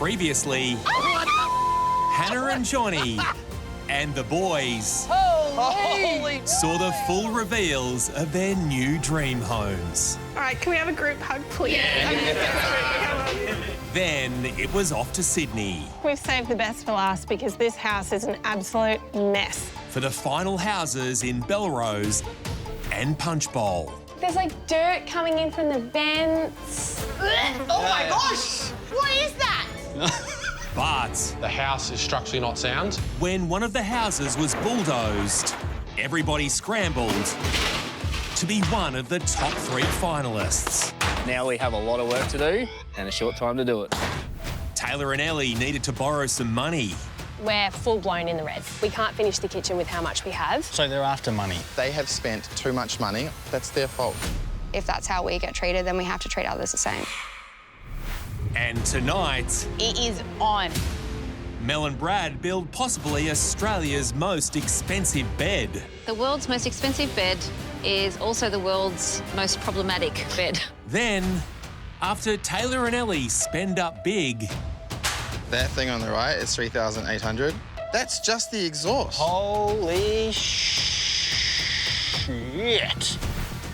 Previously, Hannah and Johnny and the boys saw the full reveals of their new dream homes. All right, can we have a group hug, please? Then it was off to Sydney We've saved the best for last because this house is an absolute mess. for the final houses in Belrose and Punchbowl. There's like dirt coming in from the vents. Oh my gosh! What is that? But The house is structurally not sound. when one of the houses was bulldozed, everybody scrambled to be one of the top 3 finalists. Now we have a lot of work to do and a short time to do it. Taylor and Ellie needed to borrow some money. We're full-blown in the red. We can't finish the kitchen with how much we have. So they're after money. They have spent too much money. That's their fault. If that's how we get treated, then we have to treat others the same. And tonight, It is on. Mel and Brad build possibly Australia's most expensive bed. The world's most expensive bed is also the world's most problematic bed. Then, after Taylor and Ellie spend up big, That thing on the right is 3,800. That's just the exhaust. Holy shit.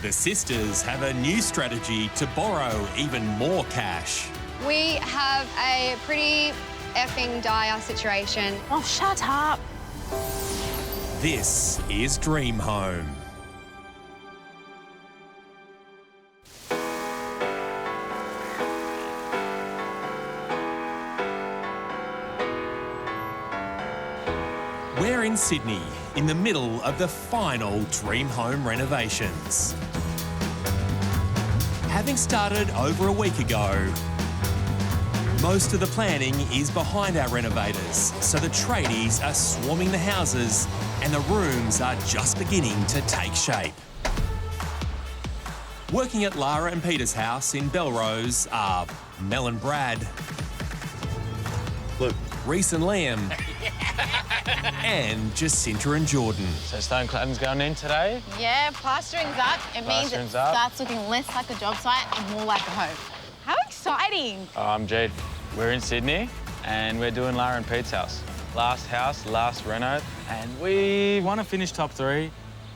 the sisters have a new strategy to borrow even more cash. We have a pretty effing dire situation. Oh, shut up. This is Dream Home. We're in Sydney, in the middle of the final Dream Home renovations. Having started over a week ago, most of the planning is behind our renovators, so the tradies are swarming the houses and the rooms are just beginning to take shape. Working at Lara and Peter's house in Belrose are Mel and Brad, Look. Reese and Liam, and Jacinta and Jordan. So stone cladding's going in today? Yeah, plastering's up. It means it Plastering's up. starts looking less like a job site and more like a home. How exciting! I'm Jade. We're in Sydney and we're doing Lara and Pete's house. Last house, last reno, and we want to finish top 3.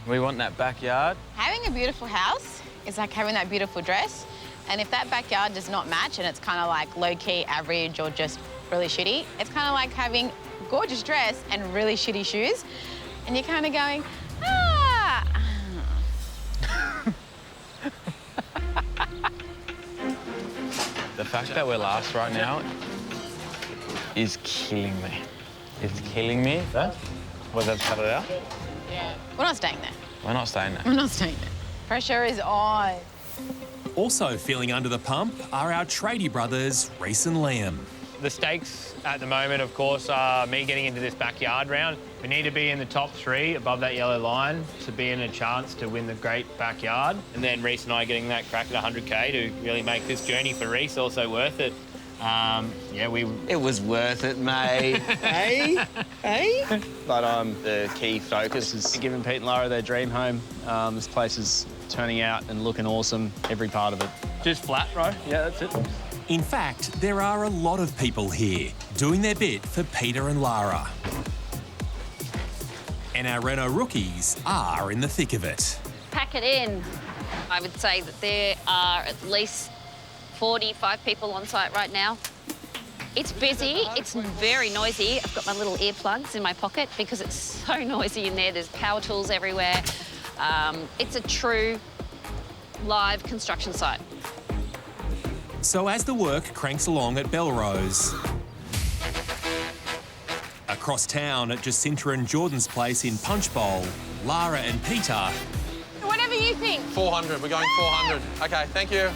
We want that backyard. Having a beautiful house is like having that beautiful dress. And if that backyard does not match and it's kind of like low-key average or just really shitty, it's kind of like having a gorgeous dress and really shitty shoes. And you're kind of going, ah. The fact that we're last right now is killing me. It's killing me. Was that cut it out? Yeah. We're not staying there. We're not staying there. We're not staying there. Pressure is on. Also feeling under the pump are our tradie brothers, Reese and Liam. The stakes at the moment, of course, are me getting into this backyard round. We need to be in the top 3 above that yellow line to be in a chance to win the great backyard. And then Reese and I getting that crack at 100K to really make this journey for Reese also worth it. It was worth it, mate. Hey? Hey? But the key focus is giving Pete and Lara their dream home. This place is turning out and looking awesome, every part of it. Just flat, bro. Yeah, that's it. In fact, there are a lot of people here doing their bit for Peter and Lara. And our Reno rookies are in the thick of it. Pack it in. I would say that there are at least 45 people on site right now. It's busy, it's very noisy. I've got my little earplugs in my pocket because it's so noisy in there. There's power tools everywhere. It's a true live construction site. So as the work cranks along at Belrose, across town at Jacinta and Jordan's place in Punchbowl, Lara and Peter... Whatever you think. 400. We're going 400. OK, thank you.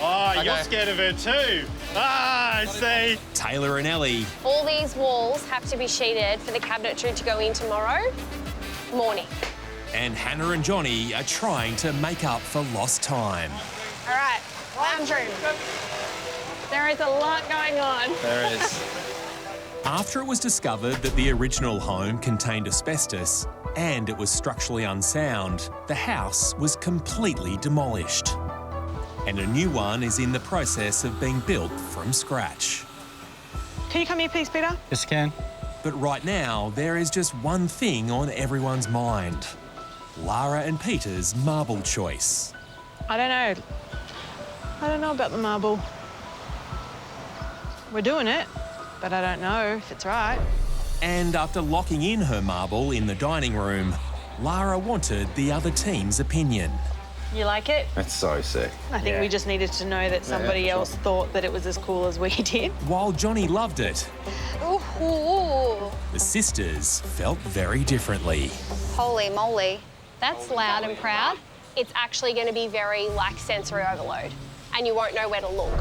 Oh, Okay. you're scared of her too. Ah, I see. Taylor and Ellie, All these walls have to be sheeted for the cabinetry to go in tomorrow morning. and Hannah and Johnny are trying to make up for lost time. All right, lounge room. There is a lot going on. There is. After it was discovered that the original home contained asbestos and it was structurally unsound, the house was completely demolished. And a new one is in the process of being built from scratch. Can you come here, please, Peter? Yes, can. But right now, there is just one thing on everyone's mind. Lara and Peter's marble choice. I don't know. I don't know about the marble. We're doing it, but I don't know if it's right. And after locking in her marble in the dining room, Lara wanted the other team's opinion. You like it? That's so sick. I think we just needed to know that somebody else thought that it was as cool as we did. While Johnny loved it, Ooh. the sisters felt very differently. Holy moly. That's loud and proud. It's actually going to be very like sensory overload, and you won't know where to look.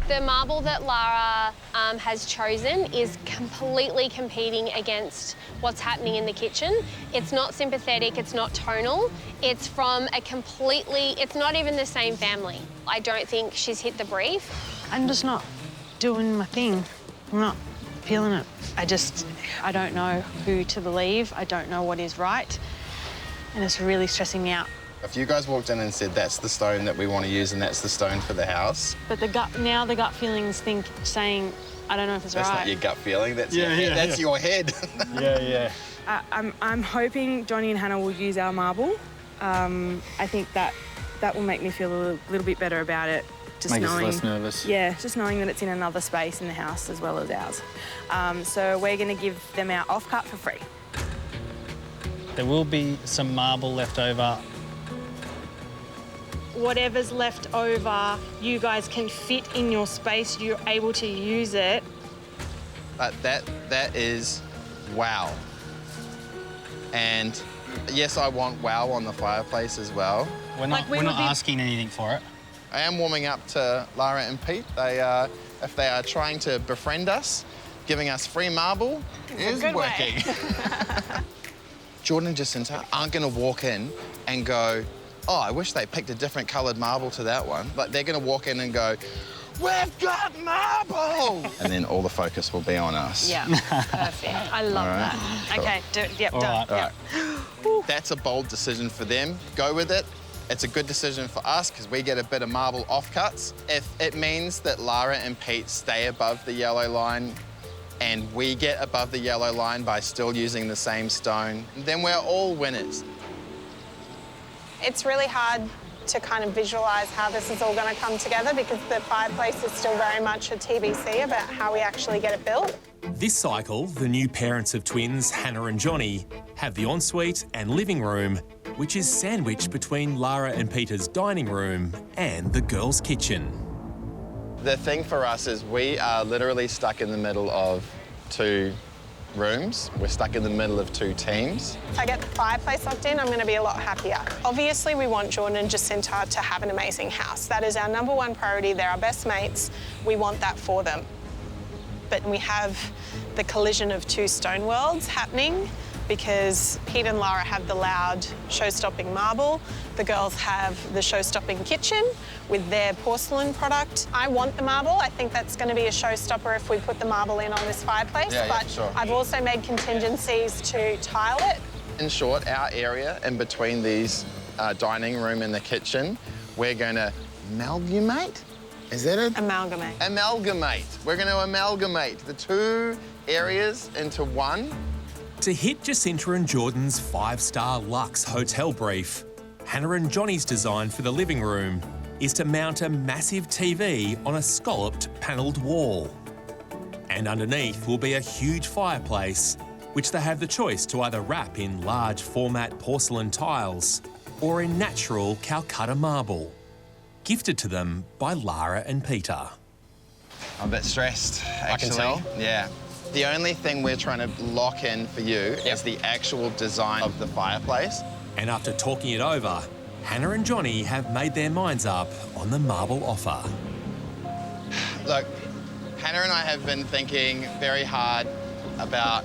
The marble that Lara has chosen is completely competing against what's happening in the kitchen. It's not sympathetic, it's not tonal. It's from a completely, it's not even the same family. I don't think she's hit the brief. I'm just not doing my thing. I'm not feeling it. I don't know who to believe. I don't know what is right. And it's really stressing me out. If you guys walked in and said, that's the stone that we want to use and that's the stone for the house. But the gut feelings saying, I don't know if it's That's right. not your gut feeling, that's your head. That's your head. Yeah. I'm hoping Johnny and Hannah will use our marble. I think that will make me feel a little bit better about it. Just Make knowing, us less nervous. Yeah, just knowing that it's in another space in the house as well as ours. So we're going to give them our off-cut for free. There will be some marble left over. Whatever's left over, you guys can fit in your space. You're able to use it. But that is wow. And yes, I want wow on the fireplace as well. We're not asking anything for it. I am warming up to Lara and Pete. If they are trying to befriend us, giving us free marble is working. Jordan and Jacinta aren't going to walk in and go, oh, I wish they picked a different coloured marble to that one. But they're going to walk in and go, we've got marble! And then all the focus will be on us. Yeah, perfect. I love that. Cool. Okay, yep, All done. right. That's a bold decision for them. Go with it. It's a good decision for us because we get a bit of marble offcuts. If it means that Lara and Pete stay above the yellow line and we get above the yellow line by still using the same stone, then we're all winners. It's really hard to kind of visualise how this is all going to come together because the fireplace is still very much a TBC about how we actually get it built. This cycle, the new parents of twins, Hannah and Johnny, have the ensuite and living room, which is sandwiched between Lara and Peter's dining room and the girls' kitchen. The thing for us is we are literally stuck in the middle of two rooms. We're stuck in the middle of two teams. If I get the fireplace locked in, I'm going to be a lot happier. Obviously, we want Jordan and Jacinta to have an amazing house. That is our #1 priority. They're our best mates. We want that for them. But we have the collision of two stone worlds happening because Pete and Lara have the loud show-stopping marble. The girls have the show-stopping kitchen with their porcelain product. I want the marble. I think that's going to be a showstopper if we put the marble in on this fireplace. But sure. I've also made contingencies to tile it. In short, our area in between these dining room and the kitchen, we're going to amalgamate. Is that it? Amalgamate. Amalgamate. We're going to amalgamate the two areas into one. To hit Jacinta and Jordan's 5-star luxe hotel brief, Hannah and Johnny's design for the living room is to mount a massive TV on a scalloped panelled wall. And underneath will be a huge fireplace, which they have the choice to either wrap in large format porcelain tiles or in natural Calcutta marble, gifted to them by Lara and Peter. I'm a bit stressed, actually. I can tell. Yeah. The only thing we're trying to lock in for you is the actual design of the fireplace. And after talking it over, Hannah and Johnny have made their minds up on the marble offer. Look, Hannah and I have been thinking very hard about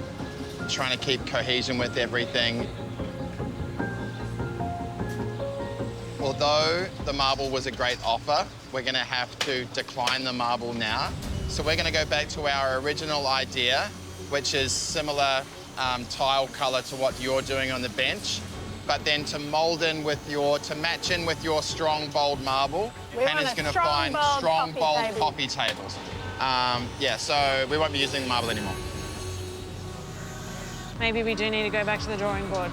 trying to keep cohesion with everything. Although the marble was a great offer, we're going to have to decline the marble now. So we're going to go back to our original idea, which is similar tile colour to what you're doing on the bench, but then to mould in with to match in with your strong, bold marble. We Hannah's want a going to strong, find bold strong, poppy bold table. poppy tables. Yeah, so we won't be using the marble anymore. Maybe we do need to go back to the drawing board.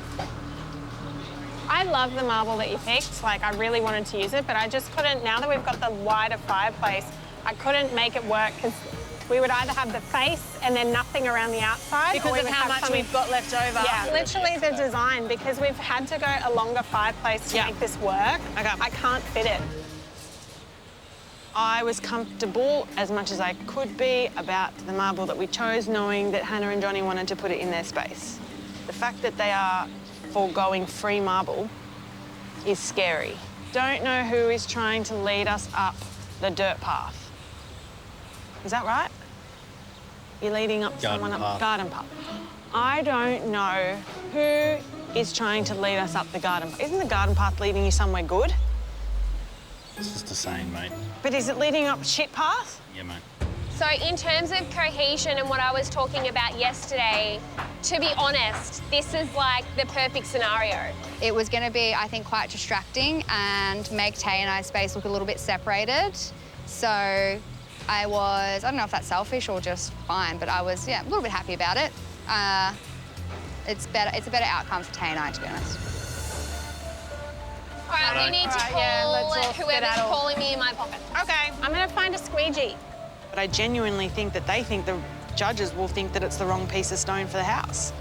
I love the marble that you picked. Like, I really wanted to use it, but I just couldn't. Now that we've got the wider fireplace, I couldn't make it work because we would either have the face and then nothing around the outside. Because of how much we've got left over. Yeah, literally the design, because we've had to go a longer fireplace to make this work. Okay. I can't fit it. I was comfortable as much as I could be about the marble that we chose, knowing that Hannah and Johnny wanted to put it in their space. The fact that they are foregoing free marble is scary. Don't know who is trying to lead us up the dirt path. Is that right? You're leading up someone up garden path. I don't know who is trying to lead us up the garden path. Isn't the garden path leading you somewhere good? It's just the same, mate. But is it leading up shit path? Yeah, mate. So in terms of cohesion and what I was talking about yesterday, to be honest, this is like the perfect scenario. It was going to be, I think, quite distracting and make Tay and I's space look a little bit separated. So I don't know if that's selfish or just fine, but I was, a little bit happy about it. It's a better outcome for Tay and I, to be honest. All right, we need to call whoever's calling me in my pocket. Okay, I'm going to find a squeegee. But I genuinely think that they think the judges will think that it's the wrong piece of stone for the house.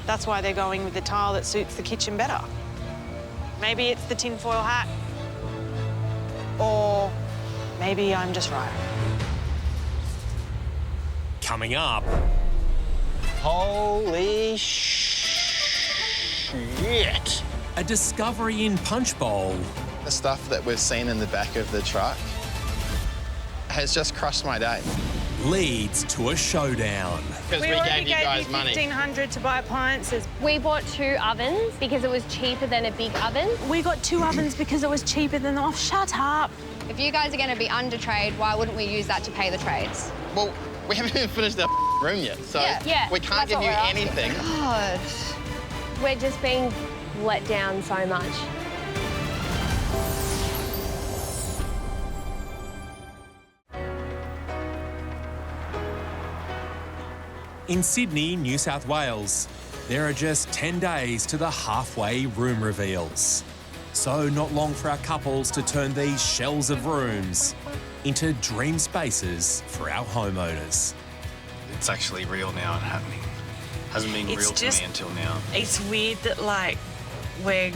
That's why they're going with the tile that suits the kitchen better. Maybe it's the tinfoil hat. Or maybe I'm just right. Coming up. Holy shit. A discovery in Punchbowl. The stuff that we've seen in the back of the truck has just crushed my day. Leads to a showdown. Because we gave you guys money. $1,500 to buy appliances. We bought 2 ovens because it was cheaper than a big oven. We got 2 ovens because it was cheaper than the off. Shut up. If you guys are going to be under trade, why wouldn't we use that to pay the trades? Well, we haven't even finished our room yet, so we can't give you anything. God. We're just being let down so much. In Sydney, New South Wales, there are just 10 days to the halfway room reveals. So not long for our couples to turn these shells of rooms into dream spaces for our homeowners. It's actually real now and happening. Hasn't been real to me until now. It's weird that, like, we're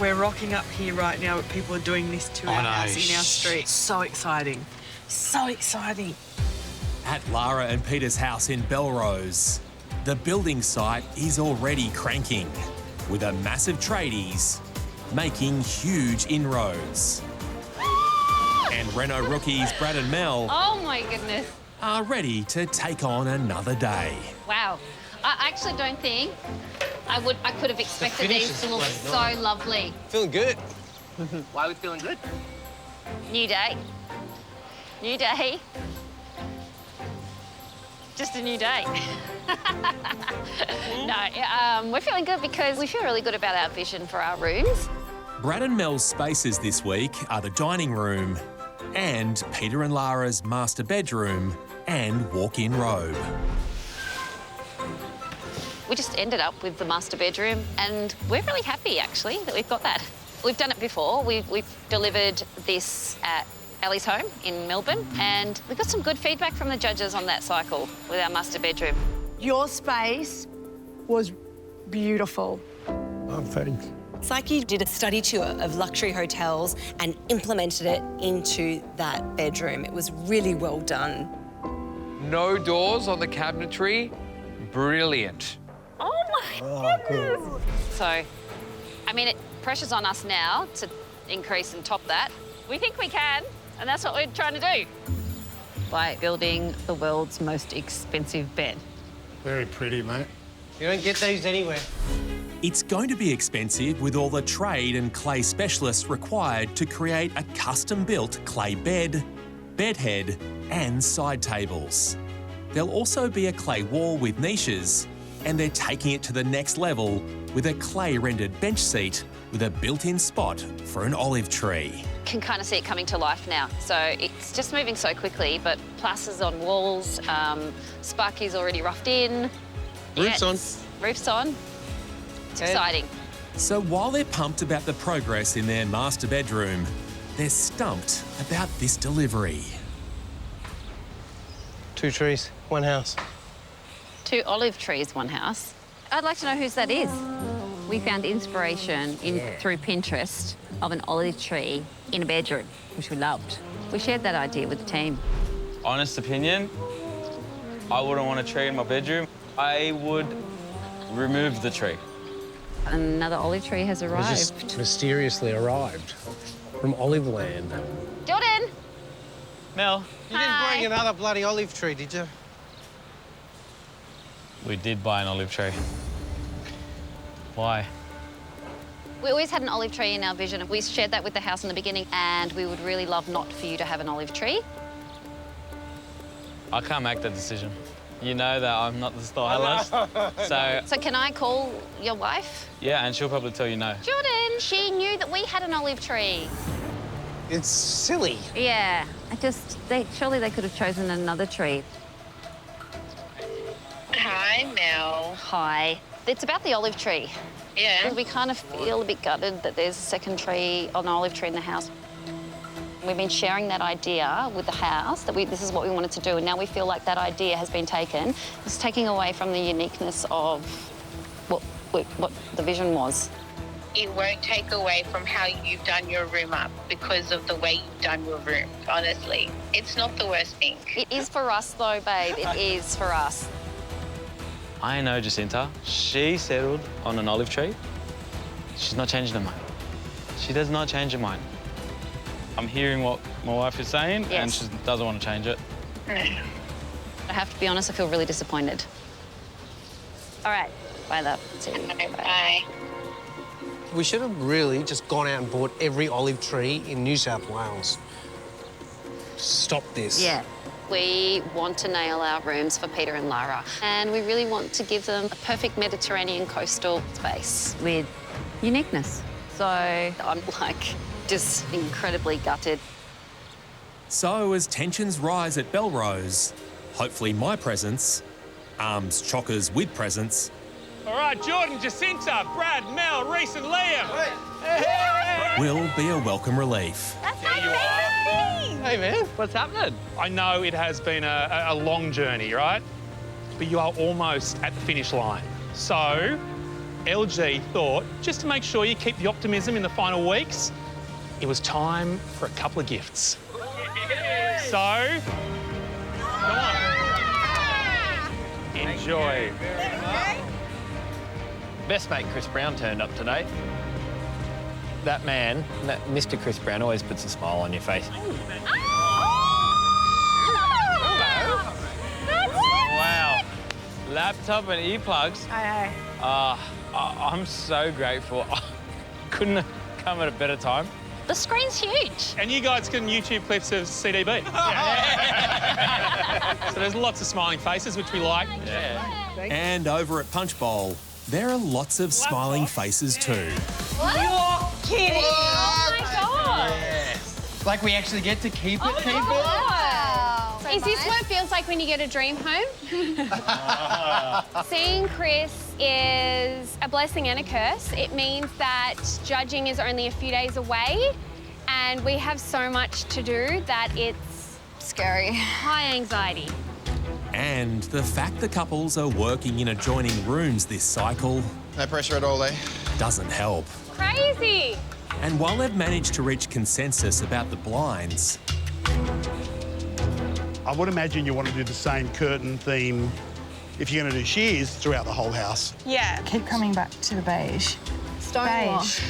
rocking up here right now, but people are doing this to our house in our street. So exciting. So exciting. At Lara and Peter's house in Belrose, the building site is already cranking, with a massive tradies making huge inroads. And Reno rookies Brad and Mel Oh my goodness. are ready to take on another day. Wow. I actually don't think I could have expected these to look so lovely. Feeling good. Why are we feeling good? New day. New day. Just a new day. No, we're feeling good because we feel really good about our vision for our rooms. Brad and Mel's spaces this week are the dining room and Peter and Lara's master bedroom and walk-in robe. We just ended up with the master bedroom and we're really happy, actually, that we've got that. We've done it before. We've delivered this at Ellie's home in Melbourne and we got some good feedback from the judges on that cycle with our master bedroom. Your space was beautiful. Oh, thanks. It's like you did a study tour of luxury hotels and implemented it into that bedroom. It was really well done. No doors on the cabinetry. Brilliant. Oh my goodness. So, I mean, pressure's on us now to increase and top that. We think we can, and that's what we're trying to do by building the world's most expensive bed. Very pretty, mate. You don't get these anywhere. It's going to be expensive with all the trade and clay specialists required to create a custom-built clay bed, bed head and side tables. There'll also be a clay wall with niches And they're taking it to the next level with a clay-rendered bench seat with a built-in spot for an olive tree. Can kind of see it coming to life now. So it's just moving so quickly, but plasters on walls, Sparky's already roughed in. Roof's on. Roof's on. It's exciting. So while they're pumped about the progress in their master bedroom, they're stumped about this delivery. 2 trees, 1 house. 2 olive trees, 1 house. I'd like to know whose that is. We found inspiration through Pinterest of an olive tree in a bedroom, which we loved. We shared that idea with the team. Honest opinion, I wouldn't want a tree in my bedroom. I would remove the tree. Another olive tree has arrived. It just mysteriously arrived from Olive Land. Jordan! Mel. You didn't bring another bloody olive tree, did you? We did buy an olive tree. Why? We always had an olive tree in our vision. We shared that with the house in the beginning, and we would really love not for you to have an olive tree. I can't make that decision. You know that I'm not the stylist. So can I call your wife? yeah, and she'll probably tell you no. Jordan, she knew that we had an olive tree. It's silly. Yeah, surely they could have chosen another tree. Hi, Mel. Hi. It's about the olive tree. Yeah. We kind of feel a bit gutted that there's a second tree, an olive tree in the house. We've been sharing that idea with the house, that this is what we wanted to do, and now we feel like that idea has been taken. It's taking away from the uniqueness of what the vision was. It won't take away from how you've done your room up because of the way you've done your room, honestly. It's not the worst thing. It is for us, though, babe. It is for us. I know Jacinta. She settled on an olive tree. She's not changing her mind. She does not change her mind. I'm hearing what my wife is saying, and she doesn't want to change it. I have to be honest, I feel really disappointed. All right. Bye, love. See you. Bye. We should have really just gone out and bought every olive tree in New South Wales. Stop this. Yeah. We want to nail our rooms for Peter and Lara, and we really want to give them a perfect Mediterranean coastal space with uniqueness. So I'm just incredibly gutted. So as tensions rise at Belrose, hopefully my presence, arms chockers with presents, All right, Jordan, Jacinta, Brad, Mel, Reese and Liam. will be a welcome relief. Hey, man. What's happening? I know it has been a long journey, right? But you are almost at the finish line. So, LG thought, just to make sure you keep the optimism in the final weeks, it was time for a couple of gifts. So, come on. Enjoy. Best mate Chris Brown turned up today. That man, that Mr. Chris Brown, always puts a smile on your face. Wow. Laptop and earplugs. Aye, I'm so grateful. Couldn't have come at a better time. The screen's huge. And you guys can YouTube clips of CDB. So there's lots of smiling faces, which we like. And over at Punchbowl, there are lots of smiling faces too. What? You're kidding. Oh, my God. Like we actually get to keep it, people? Wow. Is this what it feels like when you get a dream home? Seeing Chris is a blessing and a curse. It means that judging is only a few days away, and we have so much to do that it's scary. High anxiety. And the fact the couples are working in adjoining rooms this cycle... No pressure at all, eh? ...doesn't help. Crazy. And while they've managed to reach consensus about the blinds... I would imagine you want to do the same curtain theme if you're going to do shears throughout the whole house. Yeah. Keep coming back to the beige. Stonewash.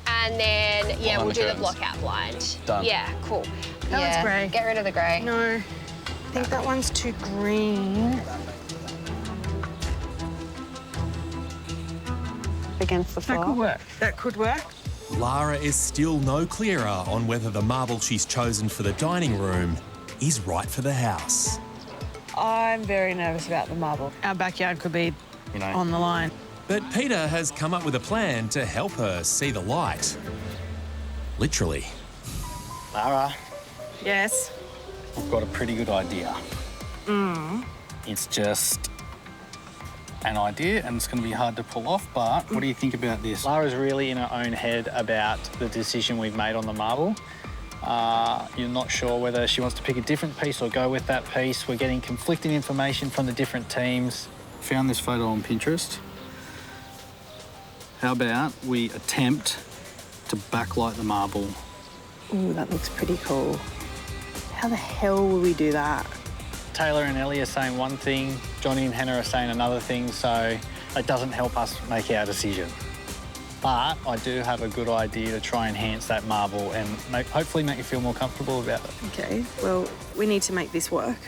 And then, yeah, On we'll the do the curtains. blockout blind. Done. Yeah, cool. That one's grey. Get rid of the grey. No. I think that one's too green. Against the floor. That could work. That could work. Lara is still no clearer on whether the marble she's chosen for the dining room is right for the house. I'm very nervous about the marble. Our backyard could be you know. On the line. But Peter has come up with a plan to help her see the light. Literally. Lara, Yes. I've got a pretty good idea. It's just an idea and it's going to be hard to pull off, but what do you think about this? Lara's really in her own head about the decision we've made on the marble. You're not sure whether she wants to pick a different piece or go with that piece. We're getting conflicting information from the different teams. Found this photo on Pinterest. How about we attempt to backlight the marble? Ooh, that looks pretty cool. How the hell will we do that? Taylor and Ellie are saying one thing, Johnny and Hannah are saying another thing, so it doesn't help us make our decision. But I do have a good idea to try and enhance that marble and hopefully make you feel more comfortable about it. Okay, well, we need to make this work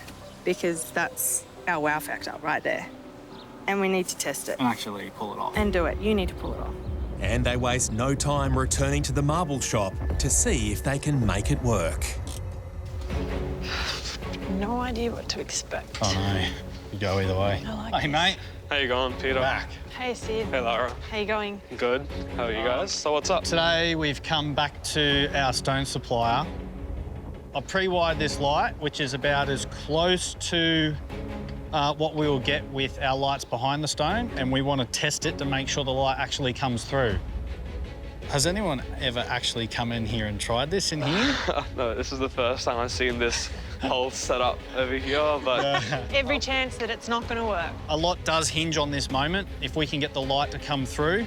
because that's our wow factor right there. And we need to test it. And actually pull it off. And do it. You need to pull it off. And they waste no time returning to the marble shop to see if they can make it work. No idea what to expect. Oh no, you go either way. I like Hey mate. How you going, Peter? Back. Hey, Sid. Hey, Lara. How you going? Good. How are you guys? So what's up? Today we've come back to our stone supplier. I pre-wired this light, which is about as close to what we will get with our lights behind the stone, and we want to test it to make sure the light actually comes through. Has anyone ever actually come in here and tried this in here? No, this is the first time I've seen this whole setup over here, but... Every chance that it's not going to work. A lot does hinge on this moment. If we can get the light to come through,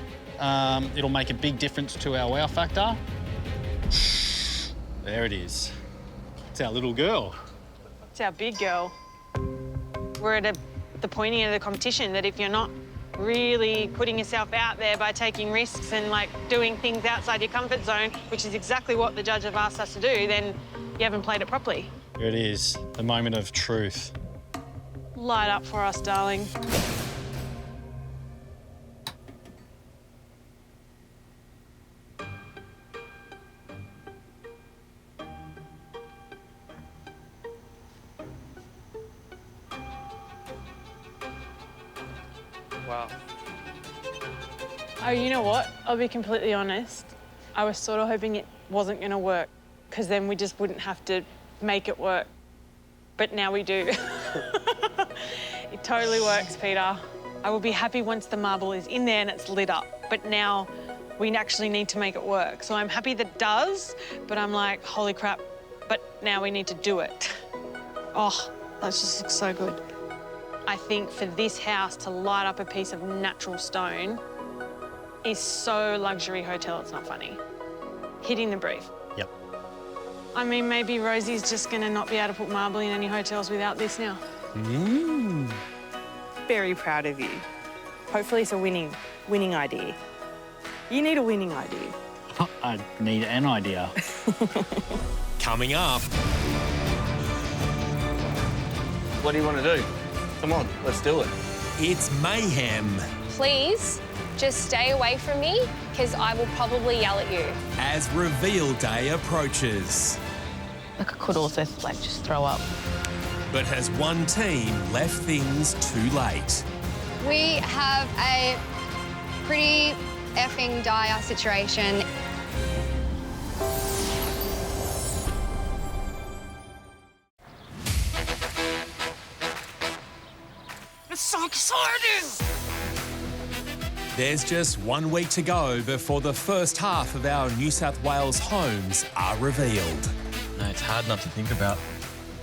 it'll make a big difference to our wow factor. There it is. It's our little girl. It's our big girl. We're at the point of the competition that if you're not really putting yourself out there by taking risks and like doing things outside your comfort zone, which is exactly what the judge have asked us to do, then you haven't played it properly. Here it is, the moment of truth. Light up for us, darling. Wow. Oh, you know what? I'll be completely honest. I was sort of hoping it wasn't going to work because then we just wouldn't have to make it work. But now we do. It totally works, Peter. I will be happy once the marble is in there and it's lit up. But now we actually need to make it work. So I'm happy that it does, but I'm like, holy crap, but now we need to do it. Oh, that just looks so good. I think for this house to light up a piece of natural stone is so luxury hotel, it's not funny. Hitting the brief. Yep. I mean, maybe Rosie's just gonna not be able to put marble in any hotels without this now. Very proud of you. Hopefully it's a winning idea. You need a winning idea. I need an idea. Coming up. What do you want to do? Come on, let's do it. It's mayhem. Please, just stay away from me, because I will probably yell at you. As reveal day approaches. Like I could also like just throw up. But has one team left things too late? We have a pretty effing dire situation. It's so exciting! There's just 1 week to go before the first half of our New South Wales homes are revealed. No, it's hard not to think about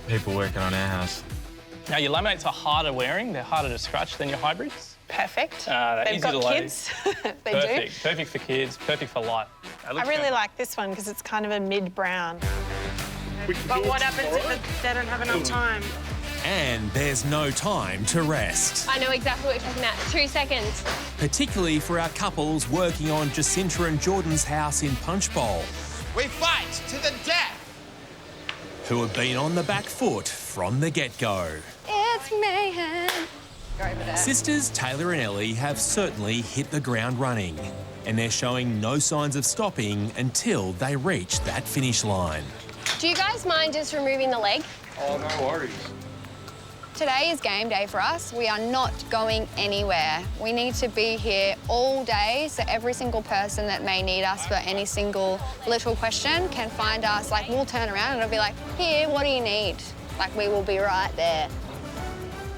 people working on our house. Now, your laminates are harder wearing. They're harder to scratch than your hybrids. Perfect. They're They've easy got to lay. kids. They Perfect. Perfect for kids, perfect for life. I really like this one because it's kind of a mid-brown. But what happens if they don't have enough time? And there's no time to rest. I know exactly what you're talking about. 2 seconds. Particularly for our couples working on Jacinta and Jordan's house in Punchbowl. We fight to the death. Who have been on the back foot from the get-go. It's mayhem. Go over there. Sisters Taylor and Ellie have certainly hit the ground running, and they're showing no signs of stopping until they reach that finish line. Do you guys mind just removing the leg? Oh, no worries. Today is game day for us. We are not going anywhere. We need to be here all day, so every single person that may need us for any single little question can find us. Like, we'll turn around and it'll be like, here, what do you need? Like, we will be right there,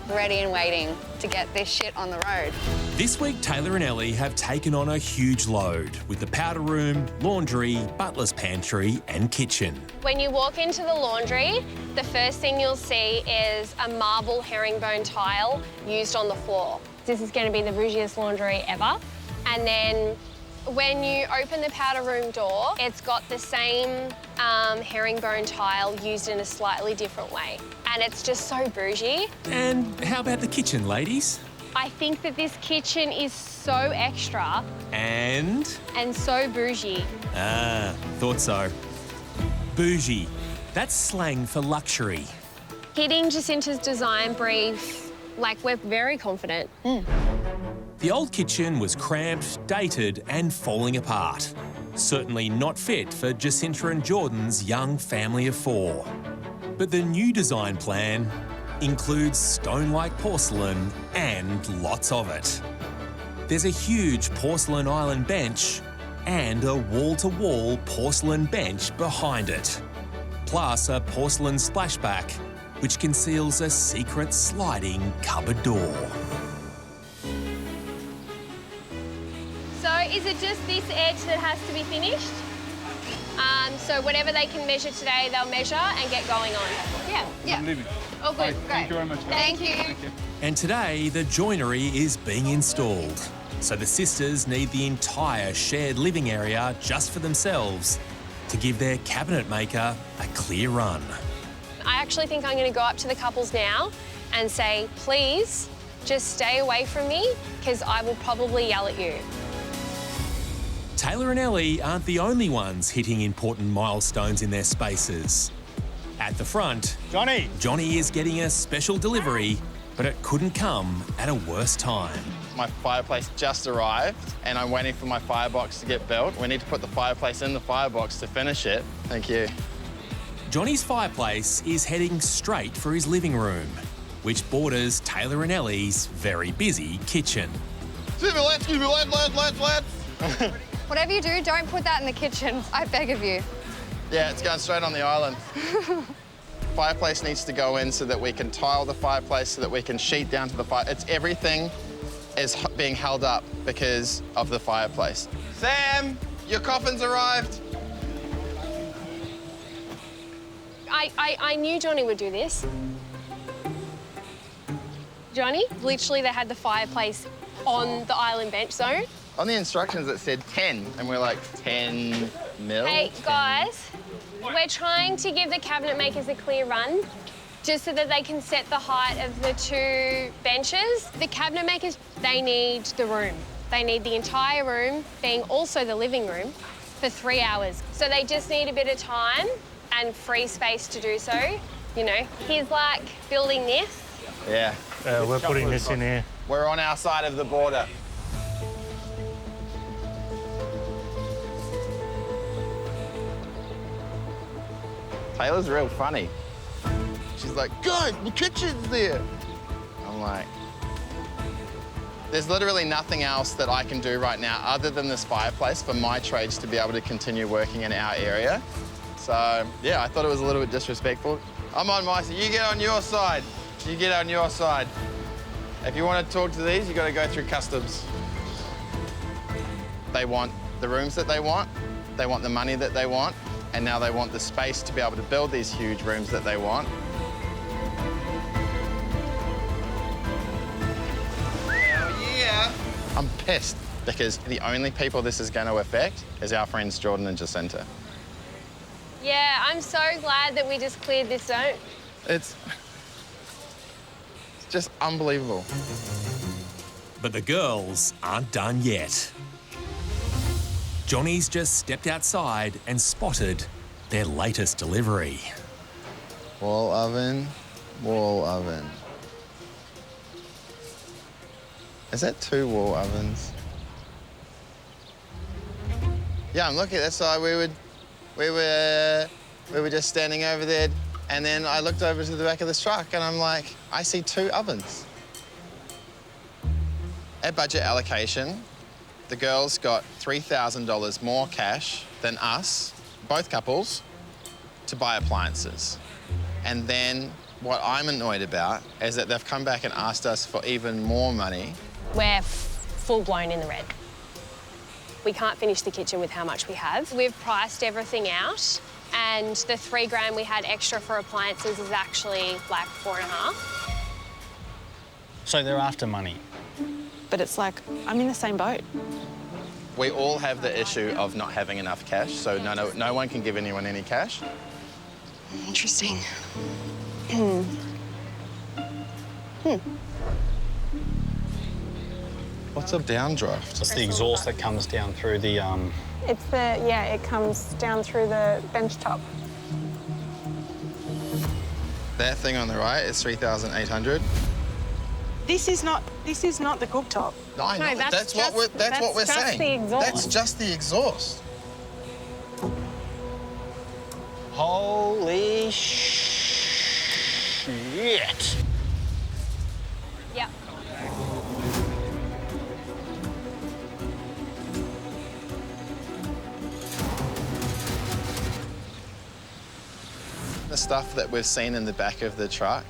ready and waiting to get this shit on the road. This week, Taylor and Ellie have taken on a huge load with the powder room, laundry, butler's pantry and kitchen. When you walk into the laundry, the first thing you'll see is a marble herringbone tile used on the floor. This is going to be the bougiest laundry ever. And then when you open the powder room door, it's got the same herringbone tile used in a slightly different way. And it's just so bougie. And how about the kitchen, ladies? I think that this kitchen is so extra. And so bougie. Ah, thought so. Bougie. That's slang for luxury. Hitting Jacinta's design brief, like, we're very confident. The old kitchen was cramped, dated and falling apart. Certainly not fit for Jacinta and Jordan's young family of 4. But the new design plan includes stone-like porcelain and lots of it. There's a huge porcelain island bench and a wall-to-wall porcelain bench behind it, plus a porcelain splashback, which conceals a secret sliding cupboard door. So is it just this edge that has to be finished? So whatever they can measure today, they'll measure and get going on. Yeah. Oh, good. Great. Thank you very much. Thank you. And today, the joinery is being installed. So the sisters need the entire shared living area just for themselves to give their cabinet maker a clear run. I actually think I'm going to go up to the couples now and say, please, just stay away from me, because I will probably yell at you. Taylor and Ellie aren't the only ones hitting important milestones in their spaces. At the front, Johnny is getting a special delivery, but it couldn't come at a worse time. My fireplace just arrived and I'm waiting for my firebox to get built. We need to put the fireplace in the firebox to finish it. Thank you. Johnny's fireplace is heading straight for his living room, which borders Taylor and Ellie's very busy kitchen. Excuse me, lads. Whatever you do, don't put that in the kitchen. I beg of you. Yeah, it's going straight on the island. Fireplace needs to go in so that we can tile the fireplace, so that we can sheet down to the fire. Everything is being held up because of the fireplace. Sam, your coffin's arrived. I knew Johnny would do this. Johnny, literally they had the fireplace on the island bench zone. On the instructions it said 10, and we're like 10 mil. Hey, guys, we're trying to give the cabinet makers a clear run, just so that they can set the height of the 2 benches. The cabinet makers, they need the room. They need the entire room, being also the living room, for 3 hours. So they just need a bit of time and free space to do so. You know, he's like building this. Yeah. We're putting this in here. We're on our side of the border. Taylor's real funny. She's like, guys, the kitchen's there. I'm like, there's literally nothing else that I can do right now other than this fireplace for my trades to be able to continue working in our area. So, yeah, I thought it was a little bit disrespectful. I'm on my side. You get on your side. You get on your side. If you want to talk to these, you got to go through customs. They want the rooms that they want the money that they want, and now they want the space to be able to build these huge rooms that they want. Hell yeah! I'm pissed because the only people this is going to affect is our friends Jordan and Jacinta. Yeah, I'm so glad that we just cleared this zone. It's just unbelievable. But the girls aren't done yet. Johnny's just stepped outside and spotted their latest delivery. Wall oven, wall oven. Is that 2 wall ovens? Yeah, I'm looking. That's why we were just standing over there And then I looked over to the back of this truck and I'm like, I see 2 ovens. At budget allocation, the girls got $3,000 more cash than us, both couples, to buy appliances. And then what I'm annoyed about is that they've come back and asked us for even more money. We're full-blown in the red. We can't finish the kitchen with how much we have. We've priced everything out, and the $3,000 we had extra for appliances is actually like 4.5. So they're after money. But it's like, I'm in the same boat. We all have the issue of not having enough cash, so no one can give anyone any cash. Interesting. What's a downdraft? It's the exhaust that comes down through the... It's the, yeah, it comes down through the bench top. That thing on the right is 3,800. This is not the cooktop. No, I know. That's what we're saying. The exhaust. That's just the exhaust. Holy shit. Yep. The stuff that we've seen in the back of the truck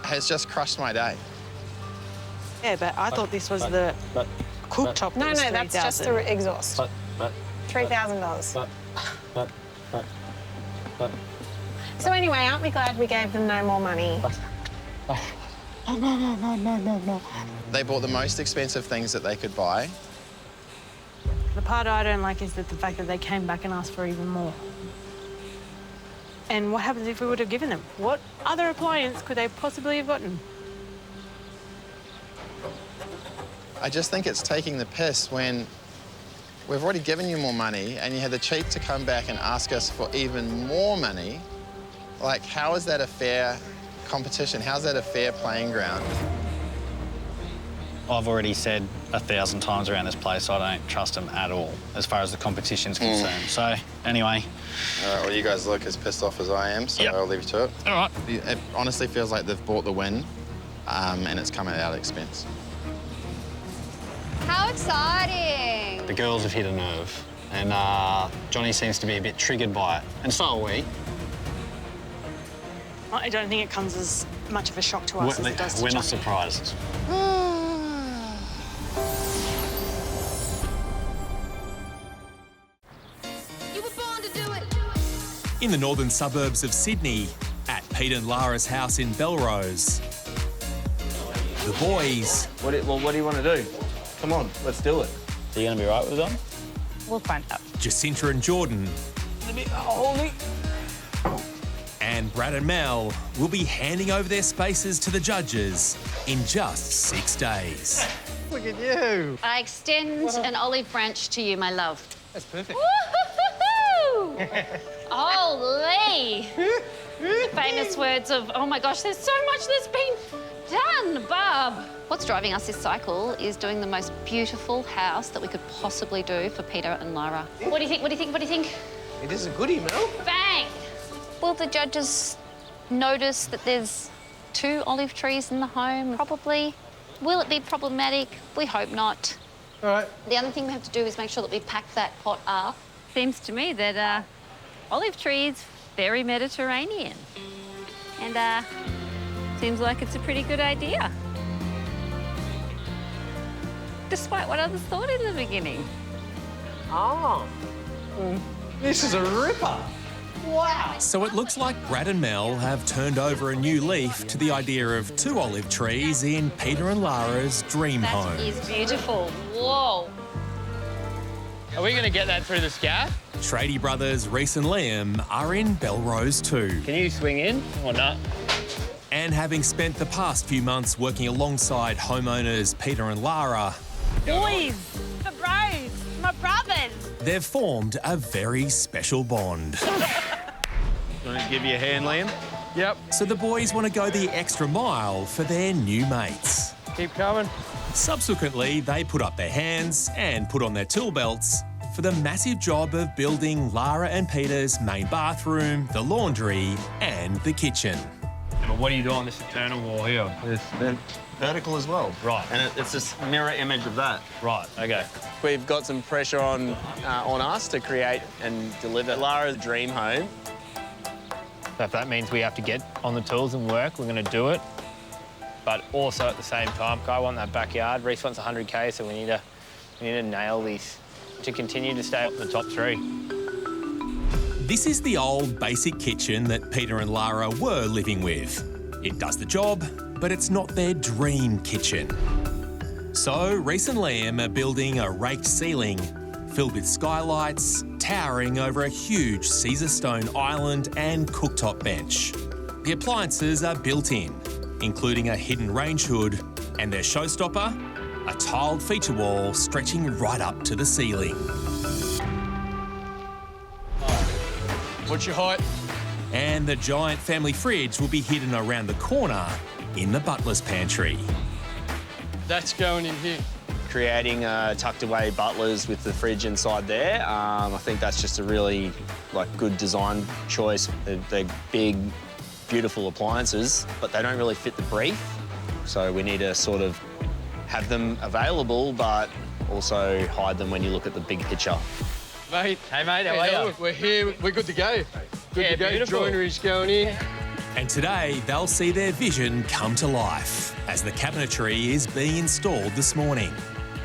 has just crushed my day. Yeah, but I thought this was the cooktop. No, that's just the exhaust. $3,000. So anyway, aren't we glad we gave them no more money? No. They bought the most expensive things that they could buy. The part I don't like is that the fact that they came back and asked for even more. And what happens if we would have given them? What other appliance could they possibly have gotten? I just think it's taking the piss when we've already given you more money and you had the cheek to come back and ask us for even more money. Like, how is that a fair competition? How's that a fair playing ground? I've already said 1,000 times around this place I don't trust them at all as far as the competition's concerned. So, anyway. All right, well, you guys look as pissed off as I am, so I'll leave you to it. All right. It honestly feels like they've bought the win, and it's come at our expense. How exciting! The girls have hit a nerve, and Johnny seems to be a bit triggered by it, and so are we. I don't think it comes as much of a shock to us as it does to We're not Johnny. surprised. In the northern suburbs of Sydney, at Pete and Lara's house in Belrose, the boys... What do you want to do? Come on, let's do it. Are you going to be right with them? We'll find out. Jacinta and Jordan, and Brad and Mel will be handing over their spaces to the judges in just 6 days. Look at you. I extend an olive branch to you, my love. That's perfect. Woo-hoo-hoo-hoo! Holy! Famous words of, oh my gosh, there's so much that's been done, Barb. What's driving us this cycle is doing the most beautiful house that we could possibly do for Peter and Lara. What do you think? What do you think? What do you think? It is a goodie, Mel. Bang! Will the judges notice that there's 2 olive trees in the home? Probably. Will it be problematic? We hope not. All right. The other thing we have to do is make sure that we pack that pot up. Seems to me that olive trees, very Mediterranean. And seems like it's a pretty good idea. Despite what others thought in the beginning. Oh. This is a ripper. Wow. So it looks like Brad and Mel have turned over a new leaf to the idea of 2 olive trees in Peter and Lara's dream home. That is beautiful. Whoa. Are we going to get that through the scat? Tradie brothers Reese and Liam are in Belrose too. Can you swing in or not? And having spent the past few months working alongside homeowners Peter and Lara, Boys, the bros, my brothers. they've formed a very special bond. Want to give you a hand, Liam? Yep. So the boys want to go the extra mile for their new mates. Keep coming. Subsequently, they put up their hands and put on their tool belts for the massive job of building Lara and Peter's main bathroom, the laundry and the kitchen. But what do you do on this internal wall here? They're vertical as well. Right. And it's this mirror image of that. Right, okay. We've got some pressure on us to create and deliver Lara's dream home. So if that means we have to get on the tools and work, we're going to do it. But also at the same time, I want that backyard. Reese wants 100K, so we need to nail these to continue to stay up the top three. This is the old basic kitchen that Peter and Lara were living with. It does the job, but it's not their dream kitchen. So Reese and Liam are building a raked ceiling filled with skylights, towering over a huge Caesar stone island and cooktop bench. The appliances are built in, including a hidden range hood and their showstopper, a tiled feature wall stretching right up to the ceiling. What's your height? And the giant family fridge will be hidden around the corner in the butler's pantry. That's going in here. Creating tucked away butlers with the fridge inside there. I think that's just a really good design choice. They're big, beautiful appliances, but they don't really fit the brief. So we need to sort of have them available, but also hide them when you look at the big picture. Mate. Hey, mate, how are you? We're here. We're good to go. Good to go. Beautiful. Joinery's going in. And today, they'll see their vision come to life as the cabinetry is being installed this morning.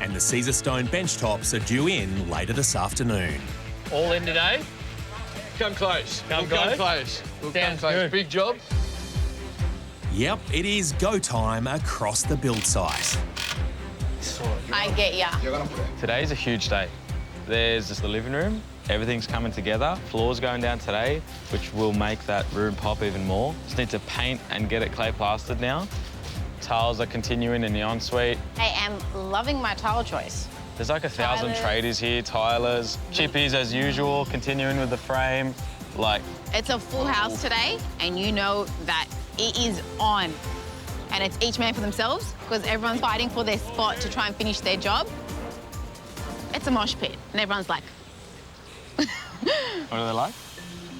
And the Caesar stone bench tops are due in later this afternoon. All in today? Come close. Come close. We'll come close. Good. Big job. Yep, it is go time across the build site. I get ya. Today's a huge day. There's just the living room. Everything's coming together. Floor's going down today, which will make that room pop even more. Just need to paint and get it clay plastered now. Tiles are continuing in the ensuite. I am loving my tile choice. There's like 1,000 tradies here, tilers, chippies as usual, continuing with the frame. It's a full house today, and you know that it is on. And it's each man for themselves, because everyone's fighting for their spot to try and finish their job. It's a mosh pit, and everyone's like... What are they like?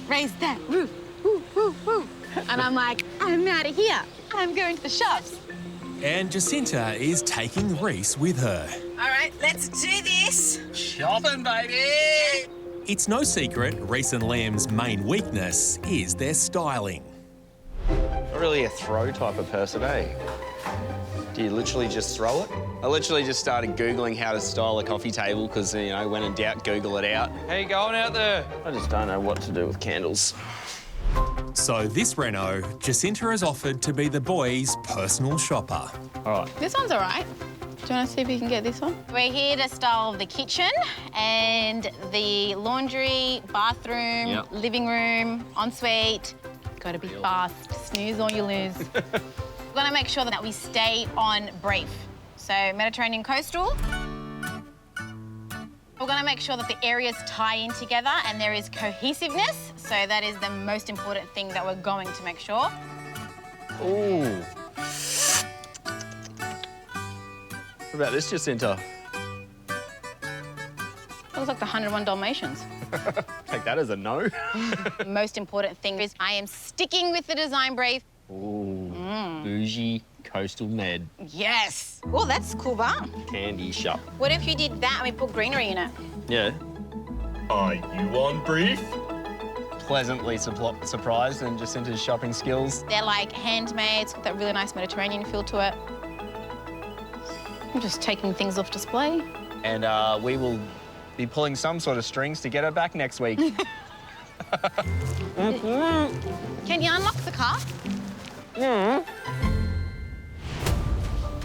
Raise that roof, woo, woo, woo. And I'm like, I'm out of here. I'm going to the shops. And Jacinta is taking Reese with her. All right, let's do this. Shopping, baby! It's no secret Reese and Liam's main weakness is their styling. Not really a throw type of person, eh? Do you literally just throw it? I literally just started Googling how to style a coffee table because, when in doubt, Google it out. How you going out there? I just don't know what to do with candles. So this reno, Jacinta has offered to be the boys' personal shopper. All right. This one's all right. Do you want to see if we can get this one? We're here to style the kitchen and the laundry, bathroom, living room, ensuite. Got to be fast. Snooze or you lose. We're going to make sure that we stay on brief. So Mediterranean coastal. We're going to make sure that the areas tie in together and there is cohesiveness. So that is the most important thing that we're going to make sure. Ooh. What about this, Jacinta? Looks like the 101 Dalmatians. Take that as a no. The most important thing is I am sticking with the design brief. Ooh, bougie coastal med. Yes. Oh, that's cool, bar. Candy shop. What if you did that and we put greenery in it? Yeah. Are you on brief? Pleasantly surprised in Jacinta's shopping skills. They're like handmade. It's got that really nice Mediterranean feel to it. I'm just taking things off display. And we will be pulling some sort of strings to get her back next week. Can you unlock the car?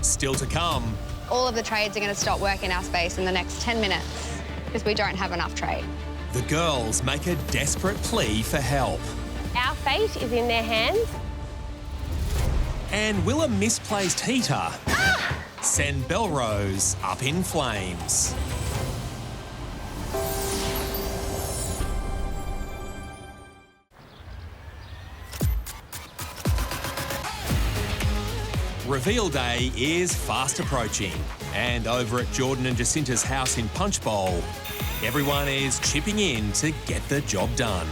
Still to come. All of the trades are going to stop work in our space in the next 10 minutes because we don't have enough trade. The girls make a desperate plea for help. Our fate is in their hands. And will a misplaced heater send Belrose up in flames? Reveal day is fast approaching, and over at Jordan and Jacinta's house in Punchbowl, Everyone is chipping in to get the job done.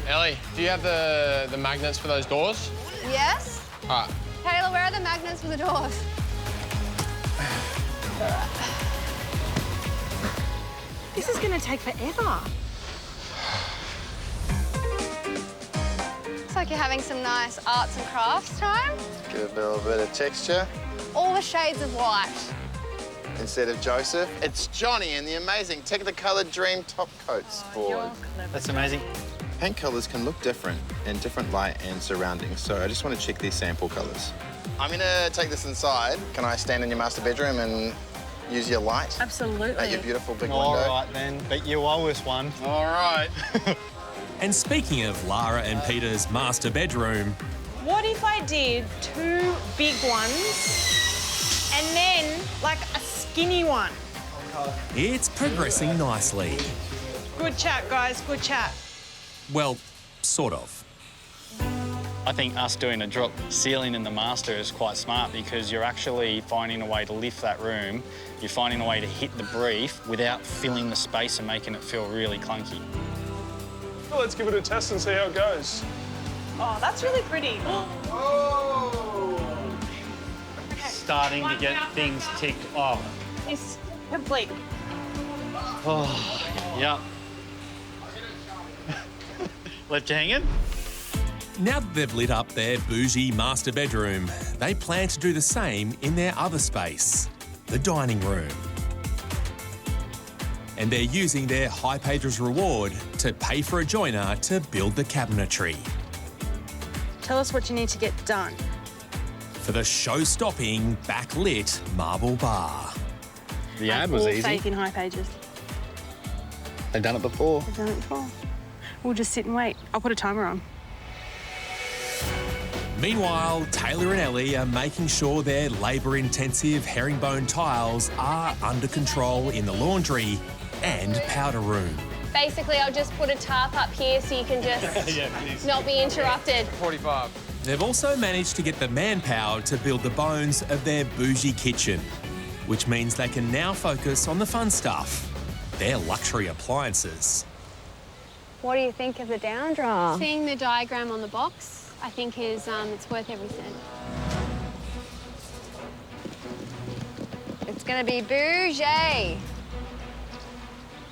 Ellie, do you have the magnets for those doors? Yes? All right. Taylor, where are the magnets for the doors? This is going to take forever. Looks like you're having some nice arts and crafts time. Give a little bit of texture. All the shades of white. Instead of Joseph, it's Johnny and the amazing Technicolor Dream Top Coats board. That's amazing. Paint colours can look different in different light and surroundings, so I just want to check these sample colours. I'm going to take this inside. Can I stand in your master bedroom and use your light? Absolutely. At your beautiful big window? All right, then. Beat you always one. All right. And speaking of Lara and Peter's master bedroom, What if I did 2 big ones and then, like, a skinny one? it's progressing nicely. Good chat, guys, good chat. Well, sort of. I think us doing a drop ceiling in the master is quite smart because you're actually finding a way to lift that room. You're finding a way to hit the brief without filling the space and making it feel really clunky. Well, let's give it a test and see how it goes. Oh, that's really pretty. Starting to get things ticked off. It's complete. Oh, yeah. Left you hanging? Now that they've lit up their bougie master bedroom, they plan to do the same in their other space, the dining room. And they're using their High Pages reward to pay for a joiner to build the cabinetry. Tell us what you need to get done. For the show-stopping backlit marble bar. The ad was easy. Fake in High Pages. They've done it before. I've done it before. We'll just sit and wait. I'll put a timer on. Meanwhile, Taylor and Ellie are making sure their labour-intensive herringbone tiles are under control in the laundry and powder room. Basically, I'll just put a tarp up here so you can just not be interrupted. 45. They've also managed to get the manpower to build the bones of their bougie kitchen, which means they can now focus on the fun stuff, their luxury appliances. What do you think of the down drawer? Seeing the diagram on the box, I think is it's worth every cent. It's gonna be bougie.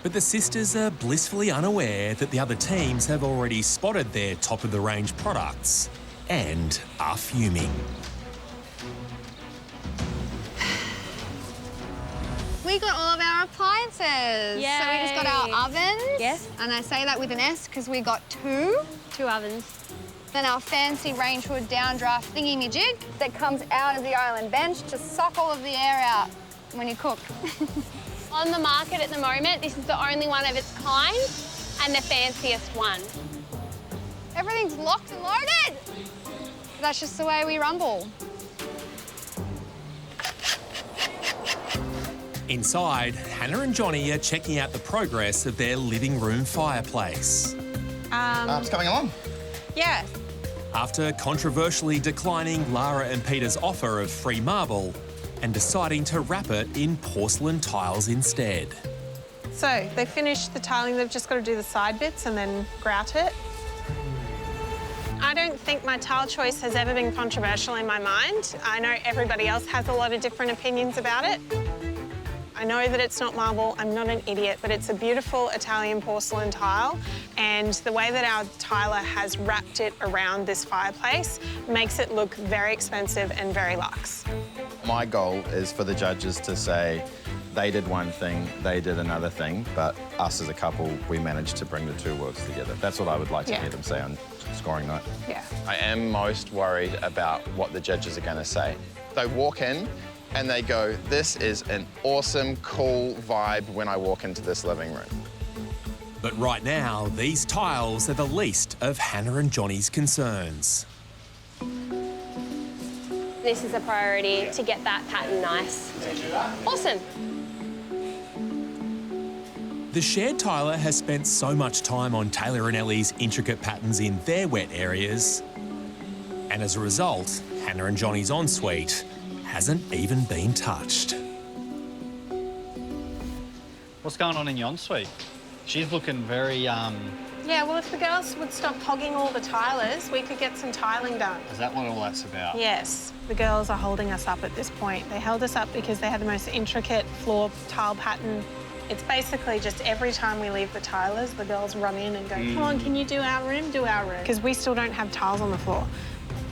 But the sisters are blissfully unaware that the other teams have already spotted their top-of-the-range products and are fuming. We got all of our appliances. Yay. So we just got our ovens. Yes. And I say that with an S because we got 2. 2 ovens. Then our fancy range hood downdraft thingy-me-jig that comes out of the island bench to suck all of the air out when you cook. On the market at the moment, this is the only one of its kind and the fanciest one. Everything's locked and loaded. That's just the way we rumble. Inside, Hannah and Johnny are checking out the progress of their living room fireplace. It's coming along. Yeah. After controversially declining Lara and Peter's offer of free marble and deciding to wrap it in porcelain tiles instead. So they finished the tiling, they've just got to do the side bits and then grout it. I don't think my tile choice has ever been controversial in my mind. I know everybody else has a lot of different opinions about it. I know that it's not marble, I'm not an idiot, but it's a beautiful Italian porcelain tile, and the way that our tiler has wrapped it around this fireplace makes it look very expensive and very luxe. My goal is for the judges to say they did one thing, they did another thing, but us as a couple, we managed to bring the 2 worlds together. That's what I would like to hear them say on scoring night. Yeah. I am most worried about what the judges are going to say. They walk in and they go, this is an awesome, cool vibe when I walk into this living room. But right now, these tiles are the least of Hannah and Johnny's concerns. This is a priority to get that pattern nice. Awesome. The shared tiler has spent so much time on Taylor and Ellie's intricate patterns in their wet areas, and as a result, Hannah and Johnny's ensuite hasn't even been touched. What's going on in your ensuite? She's looking very, Yeah, well, if the girls would stop hogging all the tilers, we could get some tiling done. Is that what all that's about? Yes. The girls are holding us up at this point. They held us up because they had the most intricate floor tile pattern. It's basically just every time we leave the tilers, the girls run in and go, come on, can you do our room? Do our room. Because we still don't have tiles on the floor.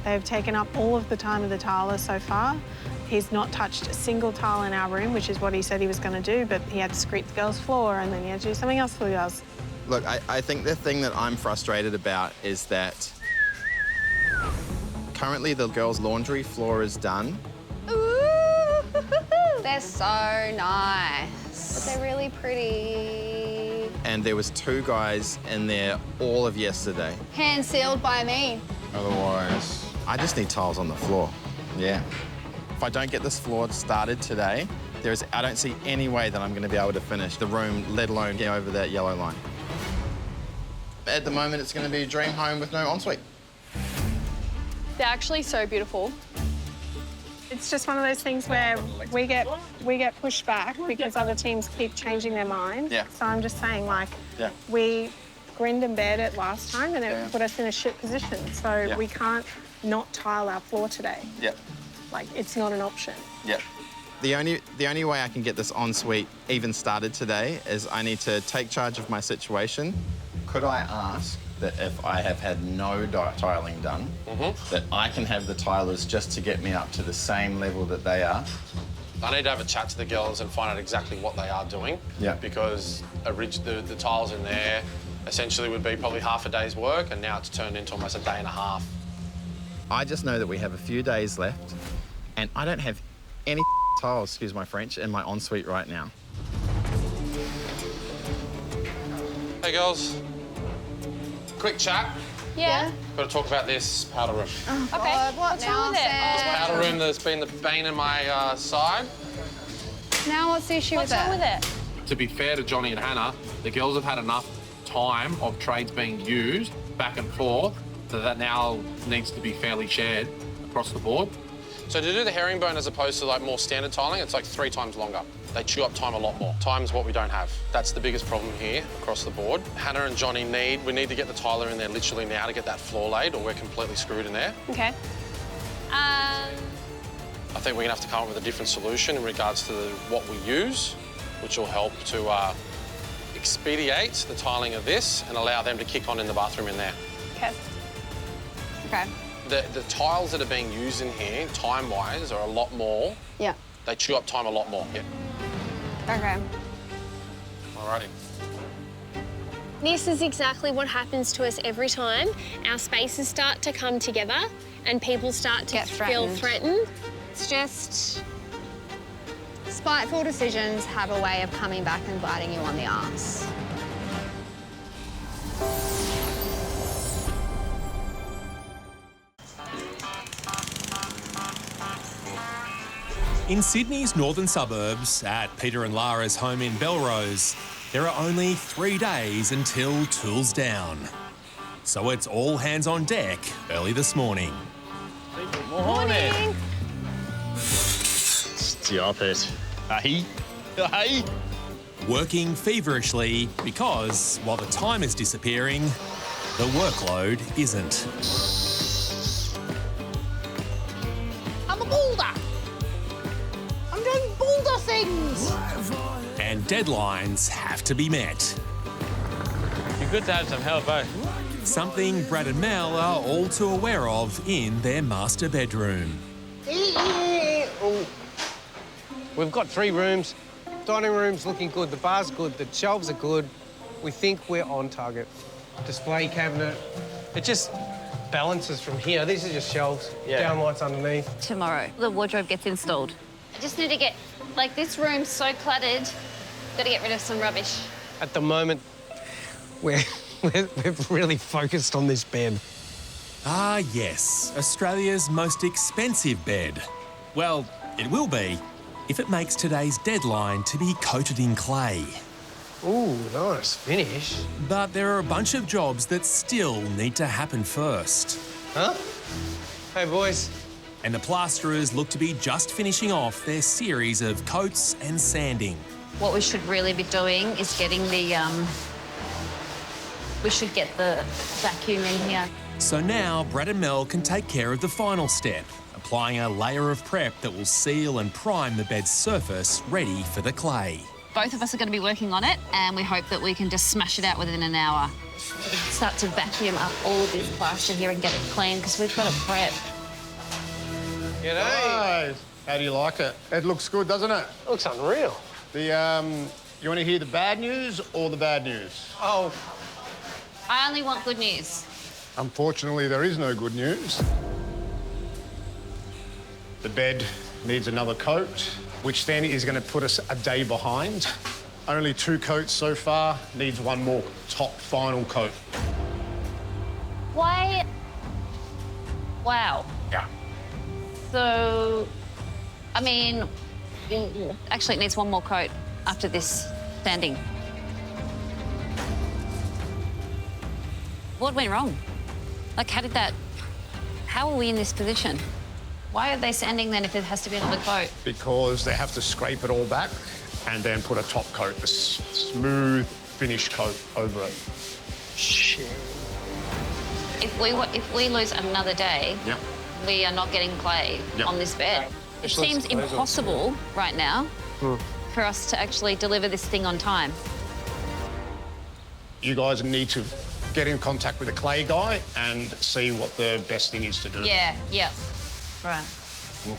They've taken up all of the time of the tilers so far. He's not touched a single tile in our room, which is what he said he was going to do, but he had to scrape the girls' floor and then he had to do something else for the girls. Look, I think the thing that I'm frustrated about is that currently the girls' laundry floor is done. Ooh, they're so nice. They're really pretty. And there was 2 guys in there all of yesterday. Hand sealed by me. Otherwise, I just need tiles on the floor. Yeah. If I don't get this floor started today, I don't see any way that I'm going to be able to finish the room, let alone get over that yellow line. At the moment, it's going to be a dream home with no ensuite. They're actually so beautiful. It's just one of those things where we get pushed back because other teams keep changing their mind. Yeah. So I'm just saying, like, yeah. We grinned and bared it last time and it put us in a shit position. So we can't not tile our floor today. Yep. Like, it's not an option. Yep. The only way I can get this ensuite even started today is I need to take charge of my situation. Could I ask that if I have had no tiling done, that I can have the tilers just to get me up to the same level that they are? I need to have a chat to the girls and find out exactly what they are doing. Yeah. Because the tiles in there essentially would be probably half a day's work, and now it's turned into almost a day and a half. I just know that we have a few days left, and I don't have any tiles, excuse my French, in my ensuite right now. Hey, girls. Quick chat. Yeah. Got to talk about this powder room. Oh, okay. God, What's wrong with it? This powder room that's been the bane in my side. Now what's the issue with it? What's wrong with it? To be fair to Johnny and Hannah, the girls have had enough time of trades being used back and forth that now needs to be fairly shared across the board. So to do the herringbone as opposed to like more standard tiling, it's like 3 times longer. They chew up time a lot more. Time's what we don't have. That's the biggest problem here across the board. Hannah and Johnny we need to get the tiler in there literally now to get that floor laid, or we're completely screwed in there. Okay. I think we're gonna have to come up with a different solution in regards to what we use, which will help to expedite the tiling of this and allow them to kick on in the bathroom in there. Okay. Okay. The tiles that are being used in here, time-wise, are a lot more. Yeah. They chew up time a lot more. Yeah. Okay. Alrighty. This is exactly what happens to us every time. Our spaces start to come together and people start to feel threatened. It's just spiteful decisions have a way of coming back and biting you on the arse. In Sydney's northern suburbs, at Peter and Lara's home in Belrose, there are only 3 days until tool's down. So it's all hands on deck early this morning. Morning. Stop it. Hey. Hey. Working feverishly because, while the time is disappearing, the workload isn't. I'm a boulder. I'm doing boulder things. And deadlines have to be met. You're good to have some help, eh? Something Brad and Mel are all too aware of in their master bedroom. We've got 3 rooms. Dining room's looking good, the bar's good, the shelves are good. We think we're on target. Display cabinet, it just balances from here. These are just shelves, downlights underneath. Tomorrow, the wardrobe gets installed. I just need to get, like, this room's so cluttered. Got to get rid of some rubbish. At the moment, we're really focused on this bed. Ah, yes, Australia's most expensive bed. Well, it will be if it makes today's deadline to be coated in clay. Ooh, nice finish. But there are a bunch of jobs that still need to happen first. Huh? Hey, boys. And the plasterers look to be just finishing off their series of coats and sanding. What we should really be doing is getting the, we should get the vacuum in here. So now Brad and Mel can take care of the final step, applying a layer of prep that will seal and prime the bed's surface ready for the clay. Both of us are going to be working on it, and we hope that we can just smash it out within an hour. Start to vacuum up all of this plaster here and get it clean, because we've got it prepped. G'day. How do you like it? It looks good, doesn't it? It looks unreal. You want to hear the bad news or the bad news? Oh. I only want good news. Unfortunately, there is no good news. The bed needs another coat, which then is going to put us a day behind. Only 2 coats so far, needs 1 more top final coat. Why? Wow. Yeah. So, I mean, actually it needs 1 more coat after this sanding. What went wrong? Like, how are we in this position? Why are they sanding then if it has to be another coat? Because they have to scrape it all back and then put a top coat, a smooth finish coat over it. Shit. If we lose another day, Yep. we are not getting clay Yep. on this bed. It seems impossible right now for us to actually deliver this thing on time. You guys need to get in contact with the clay guy and see what the best thing is to do. Yeah, yeah. Right.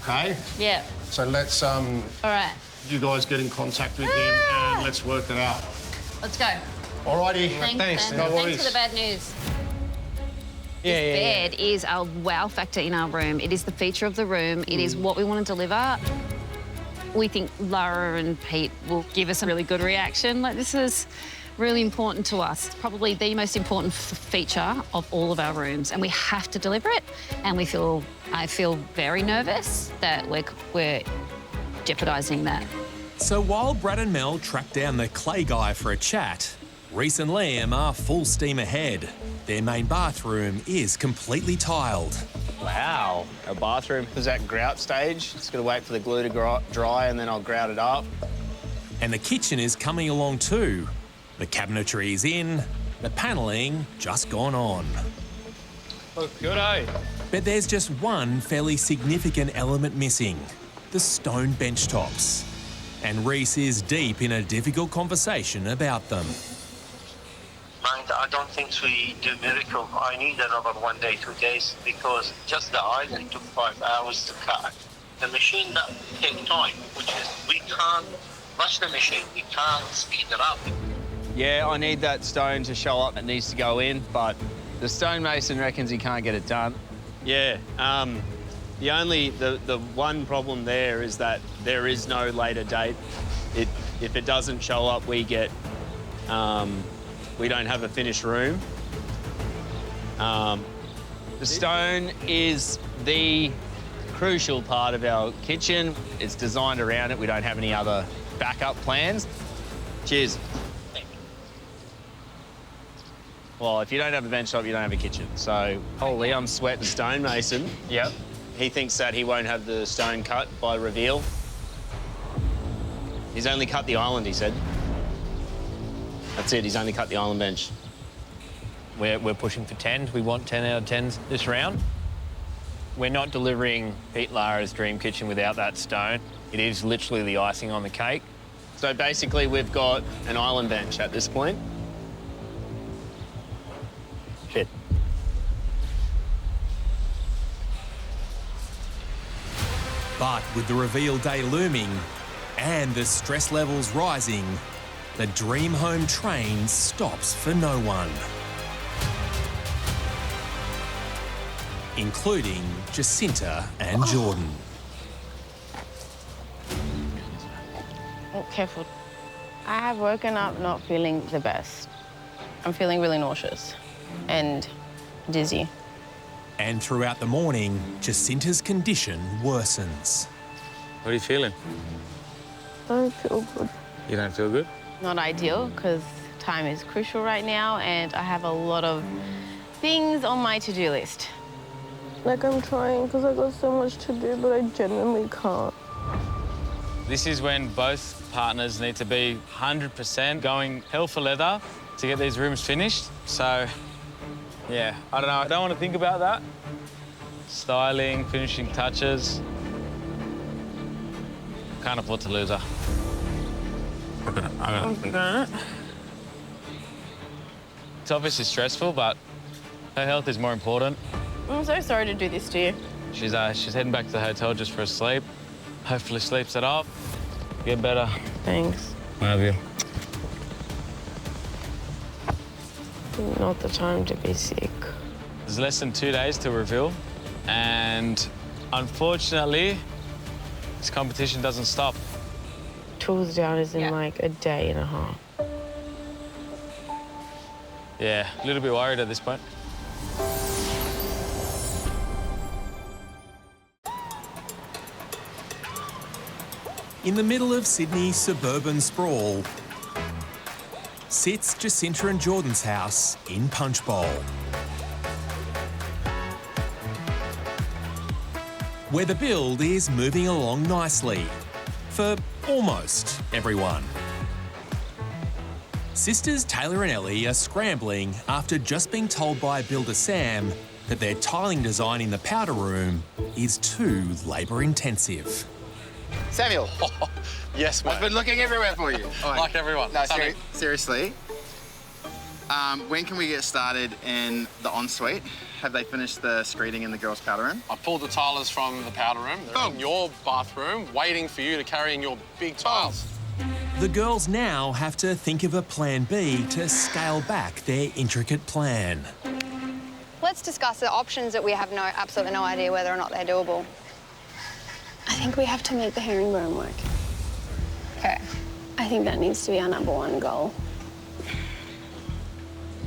Okay? Yeah. So let's, All right. you guys get in contact with him and let's work it out. Let's go. Alrighty. Thanks, No Thanks worries. for the bad news. This bed is our wow factor in our room. It is the feature of the room. It is what we want to deliver. We think Lara and Pete will give us a really good reaction. Like, this is really important to us. It's probably the most important feature of all of our rooms, and we have to deliver it. And I feel very nervous that we're jeopardising that. So while Brad and Mel track down the clay guy for a chat, Reese and Liam are full steam ahead. Their main bathroom is completely tiled. Wow. Our bathroom is at grout stage. Just got to wait for the glue to dry and then I'll grout it up. And the kitchen is coming along too. The cabinetry is in, the panelling just gone on. Looks good, eh? But there's just one fairly significant element missing, the stone bench tops. And Reese is deep in a difficult conversation about them. Mind, I don't think we do miracle. I need another 1 day, 2 days, because just the island took 5 hours to cut. The machine that takes time, which is we can't rush the machine, we can't speed it up. Yeah, I need that stone to show up. It needs to go in, but the stonemason reckons he can't get it done. Yeah, the one problem there is that there is no later date. If it doesn't show up, we get, we don't have a finished room. The stone is the crucial part of our kitchen. It's designed around it. We don't have any other backup plans. Cheers. Well, if you don't have a bench top, you don't have a kitchen. So, holy, I'm sweating stonemason. Yep. He thinks that he won't have the stone cut by reveal. He's only cut the island, he said. That's it, he's only cut the island bench. We're pushing for 10s. We want 10 out of 10s this round. We're not delivering Pete Lara's dream kitchen without that stone. It is literally the icing on the cake. So basically, we've got an island bench at this point. Shit. But with the reveal day looming and the stress levels rising, the dream home train stops for no one. Including Jacinta and Jordan. Oh, careful. I have woken up not feeling the best. I'm feeling really nauseous and dizzy. And throughout the morning, Jacinta's condition worsens. What are you feeling? I don't feel good. You don't feel good? Not ideal, because time is crucial right now and I have a lot of things on my to-do list. Like, I'm trying because I got so much to do, but I genuinely can't. This is when both partners need to be 100% going hell for leather to get these rooms finished. So, yeah, I don't know. I don't want to think about that. Styling, finishing touches. Can't afford to lose her. It's obviously stressful, but her health is more important. I'm so sorry to do this to you. She's heading back to the hotel just for a sleep. Hopefully sleeps it up. Get better. Thanks. Love you. Not the time to be sick. There's less than 2 days to reveal, and unfortunately, this competition doesn't stop. Tools down is in like a day and a half. Yeah, a little bit worried at this point. In the middle of Sydney's suburban sprawl sits Jacinta and Jordan's house in Punchbowl, where the build is moving along nicely for almost everyone. Sisters Taylor and Ellie are scrambling after just being told by builder Sam that their tiling design in the powder room is too labour-intensive. Samuel. Yes, mate. I've been looking everywhere for you. Like everyone. No, seriously. When can we get started in the ensuite? Have they finished the screeding in the girls' powder room? I pulled the tilers from the powder room. They're in your bathroom, waiting for you to carry in your big tiles. The girls now have to think of a plan B to scale back their intricate plan. Let's discuss the options that we have absolutely no idea whether or not they're doable. I think we have to make the herringbone work. Okay. I think that needs to be our #1 goal.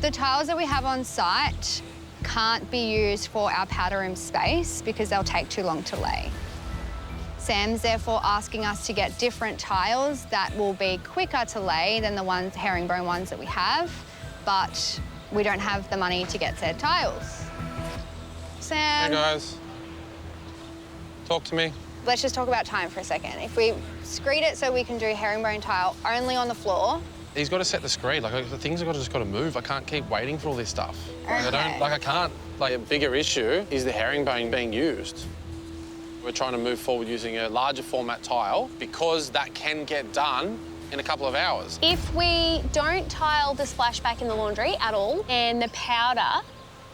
The tiles that we have on site can't be used for our powder room space because they'll take too long to lay. Sam's therefore asking us to get different tiles that will be quicker to lay than the herringbone ones that we have, but we don't have the money to get said tiles. Sam. Hey, guys. Talk to me. Let's just talk about time for a second. If we screed it so we can do herringbone tile only on the floor. He's got to set the screed. Like, the things have just got to move. I can't keep waiting for all this stuff. Okay. I can't. Like, a bigger issue is the herringbone being used. We're trying to move forward using a larger format tile because that can get done in a couple of hours. If we don't tile the splashback in the laundry at all and the powder,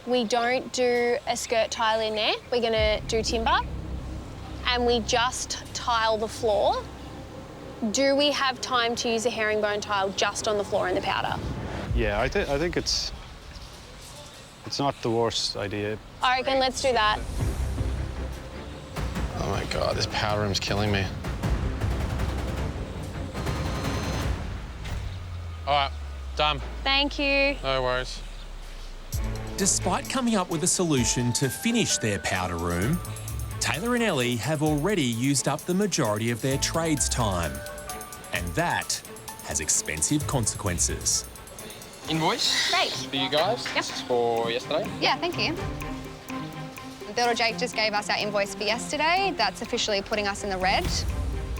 we don't do a skirt tile in there, we're going to do timber, and we just tile the floor, do we have time to use a herringbone tile just on the floor in the powder? Yeah, I think it's not the worst idea. I reckon let's do that. Oh my God, this powder room's killing me. All right, done. Thank you. No worries. Despite coming up with a solution to finish their powder room, Taylor and Ellie have already used up the majority of their trades time. And that has expensive consequences. Invoice? Great. For you guys? Yep. This is for yesterday? Yeah, thank you. Builder Jake just gave us our invoice for yesterday. That's officially putting us in the red.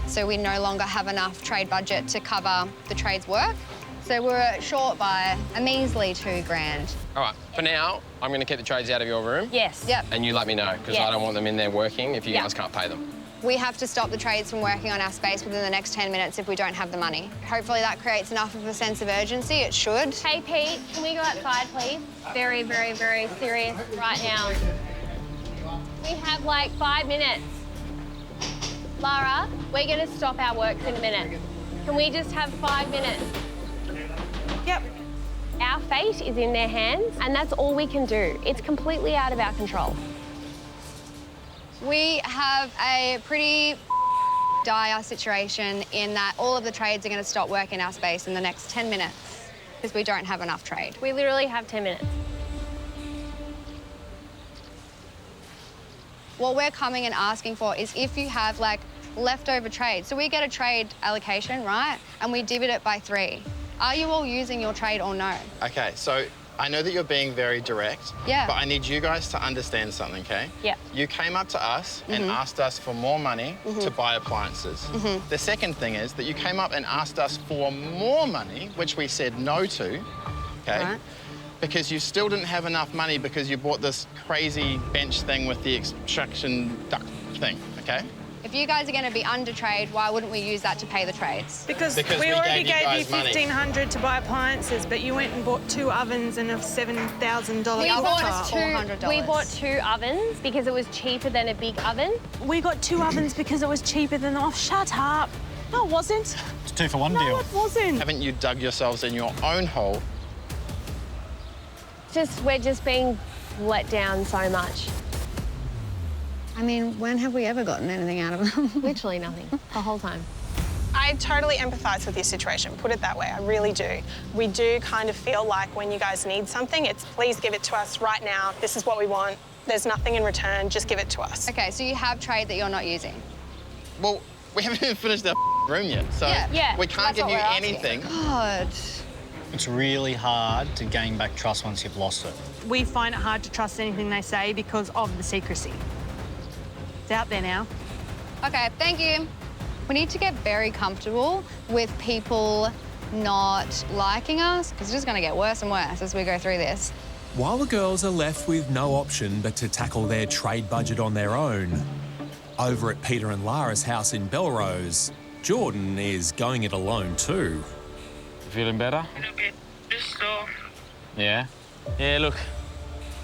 So we no longer have enough trade budget to cover the trade's work. So we're short by a measly $2,000. All right, for now, I'm going to keep the trades out of your room. Yes. Yep. And you let me know, because Yes. I don't want them in there working if you Yep. guys can't pay them. We have to stop the trades from working on our space within the next 10 minutes if we don't have the money. Hopefully that creates enough of a sense of urgency. It should. Hey, Pete, can we go outside, please? Very, very, very serious right now. We have like 5 minutes. Lara, we're going to stop our work in a minute. Can we just have 5 minutes? Yep. Our fate is in their hands, and that's all we can do. It's completely out of our control. We have a pretty dire situation in that all of the trades are going to stop work in our space in the next 10 minutes because we don't have enough trade. We literally have 10 minutes. What we're coming and asking for is if you have like leftover trade. So we get a trade allocation, right? And we divvy it by 3. Are you all using your trade or no? Okay, so I know that you're being very direct, Yeah. but I need you guys to understand something, okay? Yeah. You came up to us and asked us for more money to buy appliances. The second thing is that you came up and asked us for more money, which we said no to, okay? Right. Because you still didn't have enough money because you bought this crazy bench thing with the extraction duct thing, okay? If you guys are going to be under trade, why wouldn't we use that to pay the trades? Because Because we we already gave you gave you guys money. $1,500 to buy appliances, but you went and bought 2 ovens and a $7,000 We cooktop. we bought 2 ovens because it was cheaper than a big oven. We got 2 ovens because it was cheaper than... Oh, shut up. No, it wasn't. It's 2 for 1 No, deal. it wasn't. Haven't you dug yourselves in your own hole? We're just being let down so much. I mean, when have we ever gotten anything out of them? Literally nothing, the whole time. I totally empathise with your situation, put it that way, I really do. We do kind of feel like when you guys need something, it's please give it to us right now, this is what we want, there's nothing in return, just give it to us. Okay, so you have trade that you're not using? Well, we haven't even finished our room yet, so Yeah. we can't That's give what you we're asking. anything. God. It's really hard to gain back trust once you've lost it. We find it hard to trust anything they say because of the secrecy. It's out there now. Okay, thank you. We need to get very comfortable with people not liking us, because it's just going to get worse and worse as we go through this. While the girls are left with no option but to tackle their trade budget on their own, over at Peter and Lara's house in Belrose, Jordan is going it alone too. Feeling better? A bit, just so. Yeah? Yeah, look,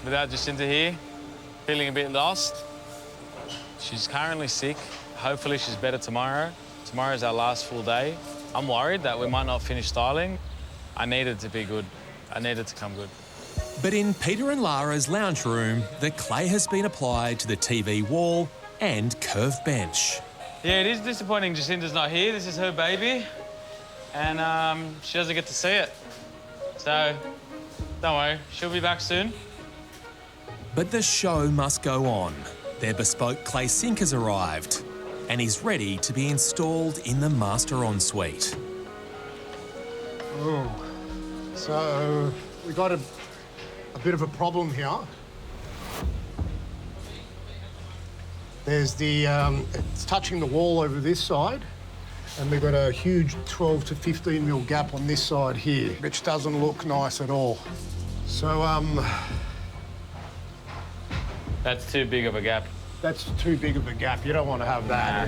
without Jacinta here, feeling a bit lost. She's currently sick. Hopefully she's better tomorrow. Tomorrow's our last full day. I'm worried that we might not finish styling. I need it to be good. I need it to come good. But in Peter and Lara's lounge room, the clay has been applied to the TV wall and curved bench. Yeah, it is disappointing Jacinta's not here. This is her baby. And she doesn't get to see it. So, don't worry, she'll be back soon. But the show must go on. Their bespoke clay sink has arrived and is ready to be installed in the master ensuite. Oh, so we got a bit of a problem here. There's the, it's touching the wall over this side, and we've got a huge 12 to 15 mil gap on this side here, which doesn't look nice at all. So, That's too big of a gap. That's too big of a gap. You don't want to have that.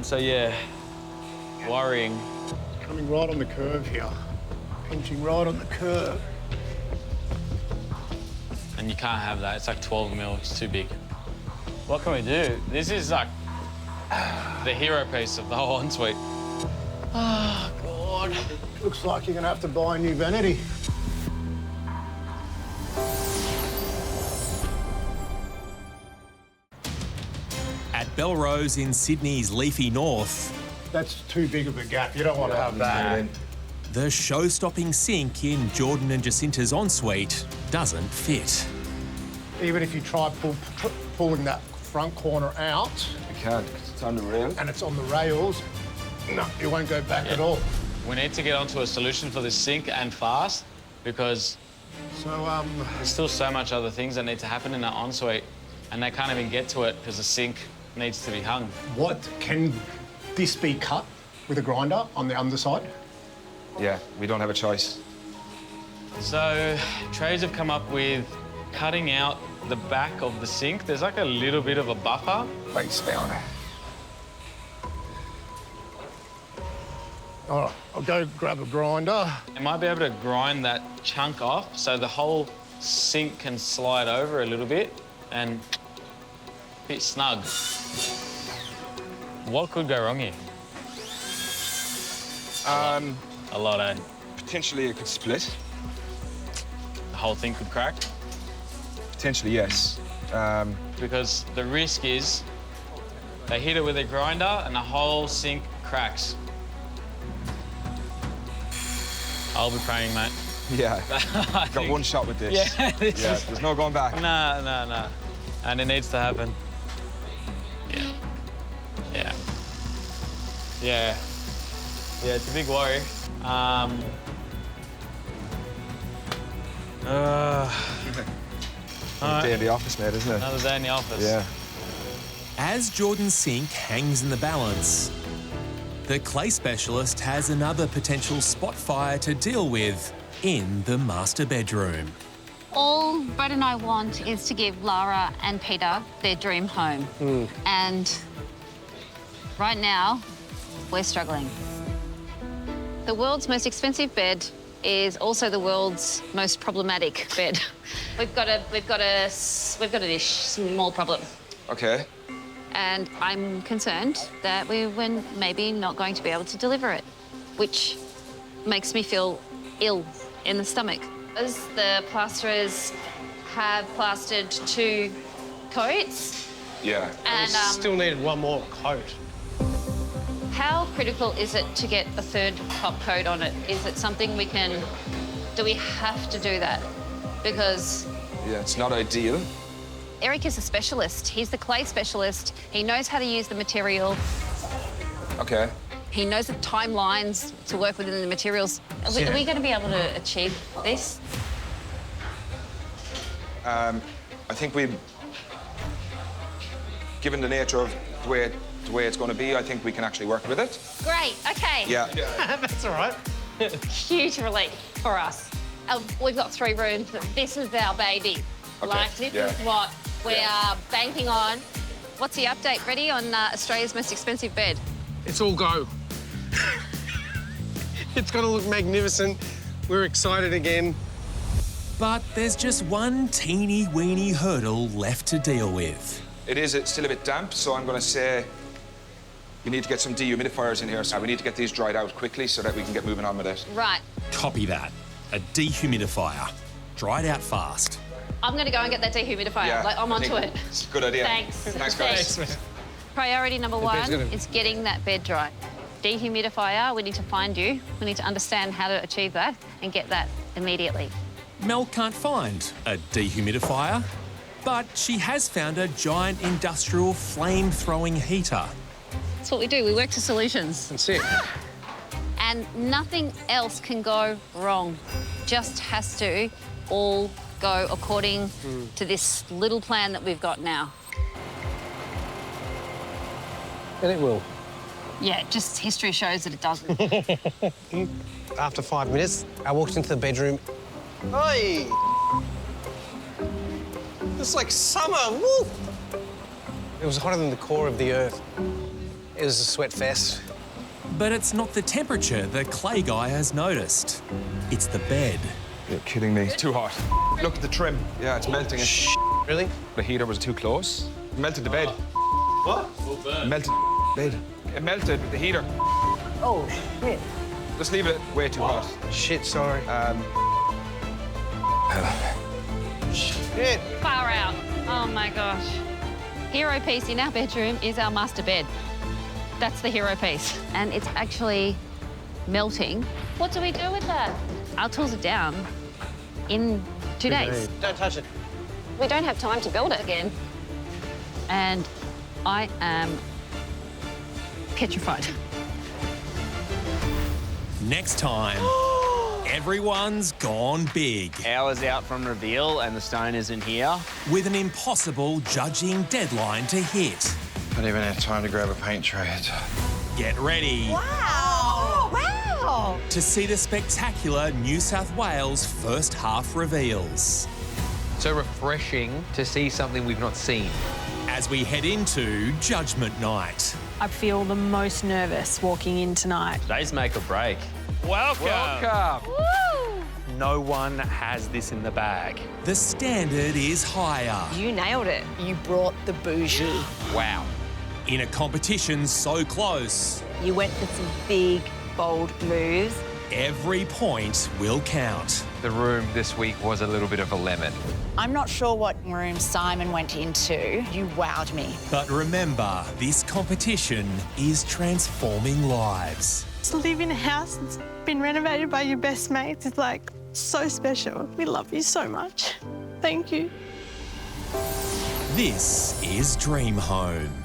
So yeah, worrying. Coming right on the curve here. Pinching right on the curve. And you can't have that. It's like 12 mil. It's too big. What can we do? This is like the hero piece of the whole ensuite. Oh, God. Looks like you're going to have to buy a new vanity. At Belrose in Sydney's leafy north, That's too big of a gap. You don't want to have that. the show-stopping sink in Jordan and Jacinta's ensuite doesn't fit. Even if you try pulling that front corner out. You can't, because it's on the rail. And it's on the rails. No, it won't go back at all. We need to get onto a solution for this sink and fast because there's still so much other things that need to happen in that ensuite and they can't even get to it because the sink needs to be hung. What, can this be cut with a grinder on the underside? Yeah, we don't have a choice. So trades have come up with cutting out the back of the sink. There's like a little bit of a buffer. Wait, stay on it. All right, I'll go grab a grinder. You might be able to grind that chunk off so the whole sink can slide over a little bit and fit snug. What could go wrong here? A lot, eh? Potentially it could split. The whole thing could crack? Potentially, yes. Because the risk is they hit it with a grinder and the whole sink cracks. I'll be praying, mate. Yeah. Got one shot with this. Yeah, there's no going back. No. And it needs to happen. Yeah, it's a big worry. Another day in the office, mate, isn't it? Another day in the office. Yeah. As Jordan's sink hangs in the balance, the clay specialist has another potential spot fire to deal with in the master bedroom. All Brett and I want is to give Lara and Peter their dream home. And right now, we're struggling. The world's most expensive bed is also the world's most problematic bed. We've got a small problem. Okay. And I'm concerned that we're maybe not going to be able to deliver it, which makes me feel ill in the stomach. As the plasterers have plastered 2 coats. Yeah. And still needed one more coat. How critical is it to get a 3rd top coat on it? Is it something do we have to do that? Because... Yeah, it's not ideal. Eric is a specialist. He's the clay specialist. He knows how to use the material. Okay. He knows the timelines to work within the materials. Are we going to be able to achieve this? I think given the nature of the way it's going to be, I think we can actually work with it. Great, okay. Yeah. That's all right. Huge relief for us. We've got 3 rooms. This is our baby. Okay. Like, this is what we are banking on. What's the update? Ready on Australia's most expensive bed? It's all go. It's going to look magnificent. We're excited again. But there's just one teeny-weeny hurdle left to deal with. It is still a bit damp, so I'm going to say we need to get some dehumidifiers in here. So we need to get these dried out quickly so that we can get moving on with it. Right. Copy that. A dehumidifier. Dried out fast. I'm going to go and get that dehumidifier. Yeah, I'm onto it. It's a good idea. Thanks. Thanks, guys. Thanks. Priority number 1 is getting that bed dry. Dehumidifier, we need to find you. We need to understand how to achieve that and get that immediately. Mel can't find a dehumidifier, but she has found a giant industrial flame-throwing heater. That's what we do. We work to solutions. That's it. And nothing else can go wrong. Just has to all go according to this little plan that we've got now. And it will. Yeah, just history shows that it doesn't. After 5 minutes, I walked into the bedroom. Hey! It's like summer, woo! It was hotter than the core of the earth. It was a sweat fest. But it's not the temperature the clay guy has noticed. It's the bed. You're kidding me. It's too hot. Look at the trim. Yeah, it's melting. Really? The heater was too close. It melted the bed. What? Melted the bed. It melted the heater. Oh, shit. Just leave it way too hot. Shit, sorry. Shit. Far out. Oh, my gosh. Hero piece in our bedroom is our master bed. That's the hero piece. And it's actually melting. What do we do with that? Our tools are down in 2 days. Don't touch it. We don't have time to build it again. And I am petrified. Next time, everyone's gone big. Hours out from reveal and the stone isn't here. With an impossible judging deadline to hit. Not even have time to grab a paint tray. Get ready. Wow! Wow! To see the spectacular New South Wales first half reveals. So refreshing to see something we've not seen. As we head into Judgment Night. I feel the most nervous walking in tonight. Today's make or break. Welcome. Welcome. Woo! No one has this in the bag. The standard is higher. You nailed it. You brought the bougie. Wow. In a competition so close, You went for some big, bold moves. every point will count. The room this week was a little bit of a lemon. I'm not sure what room Simon went into. You wowed me. But remember, this competition is transforming lives. To live in a house that's been renovated by your best mates is like so special. We love you so much. Thank you. This is Dream Home.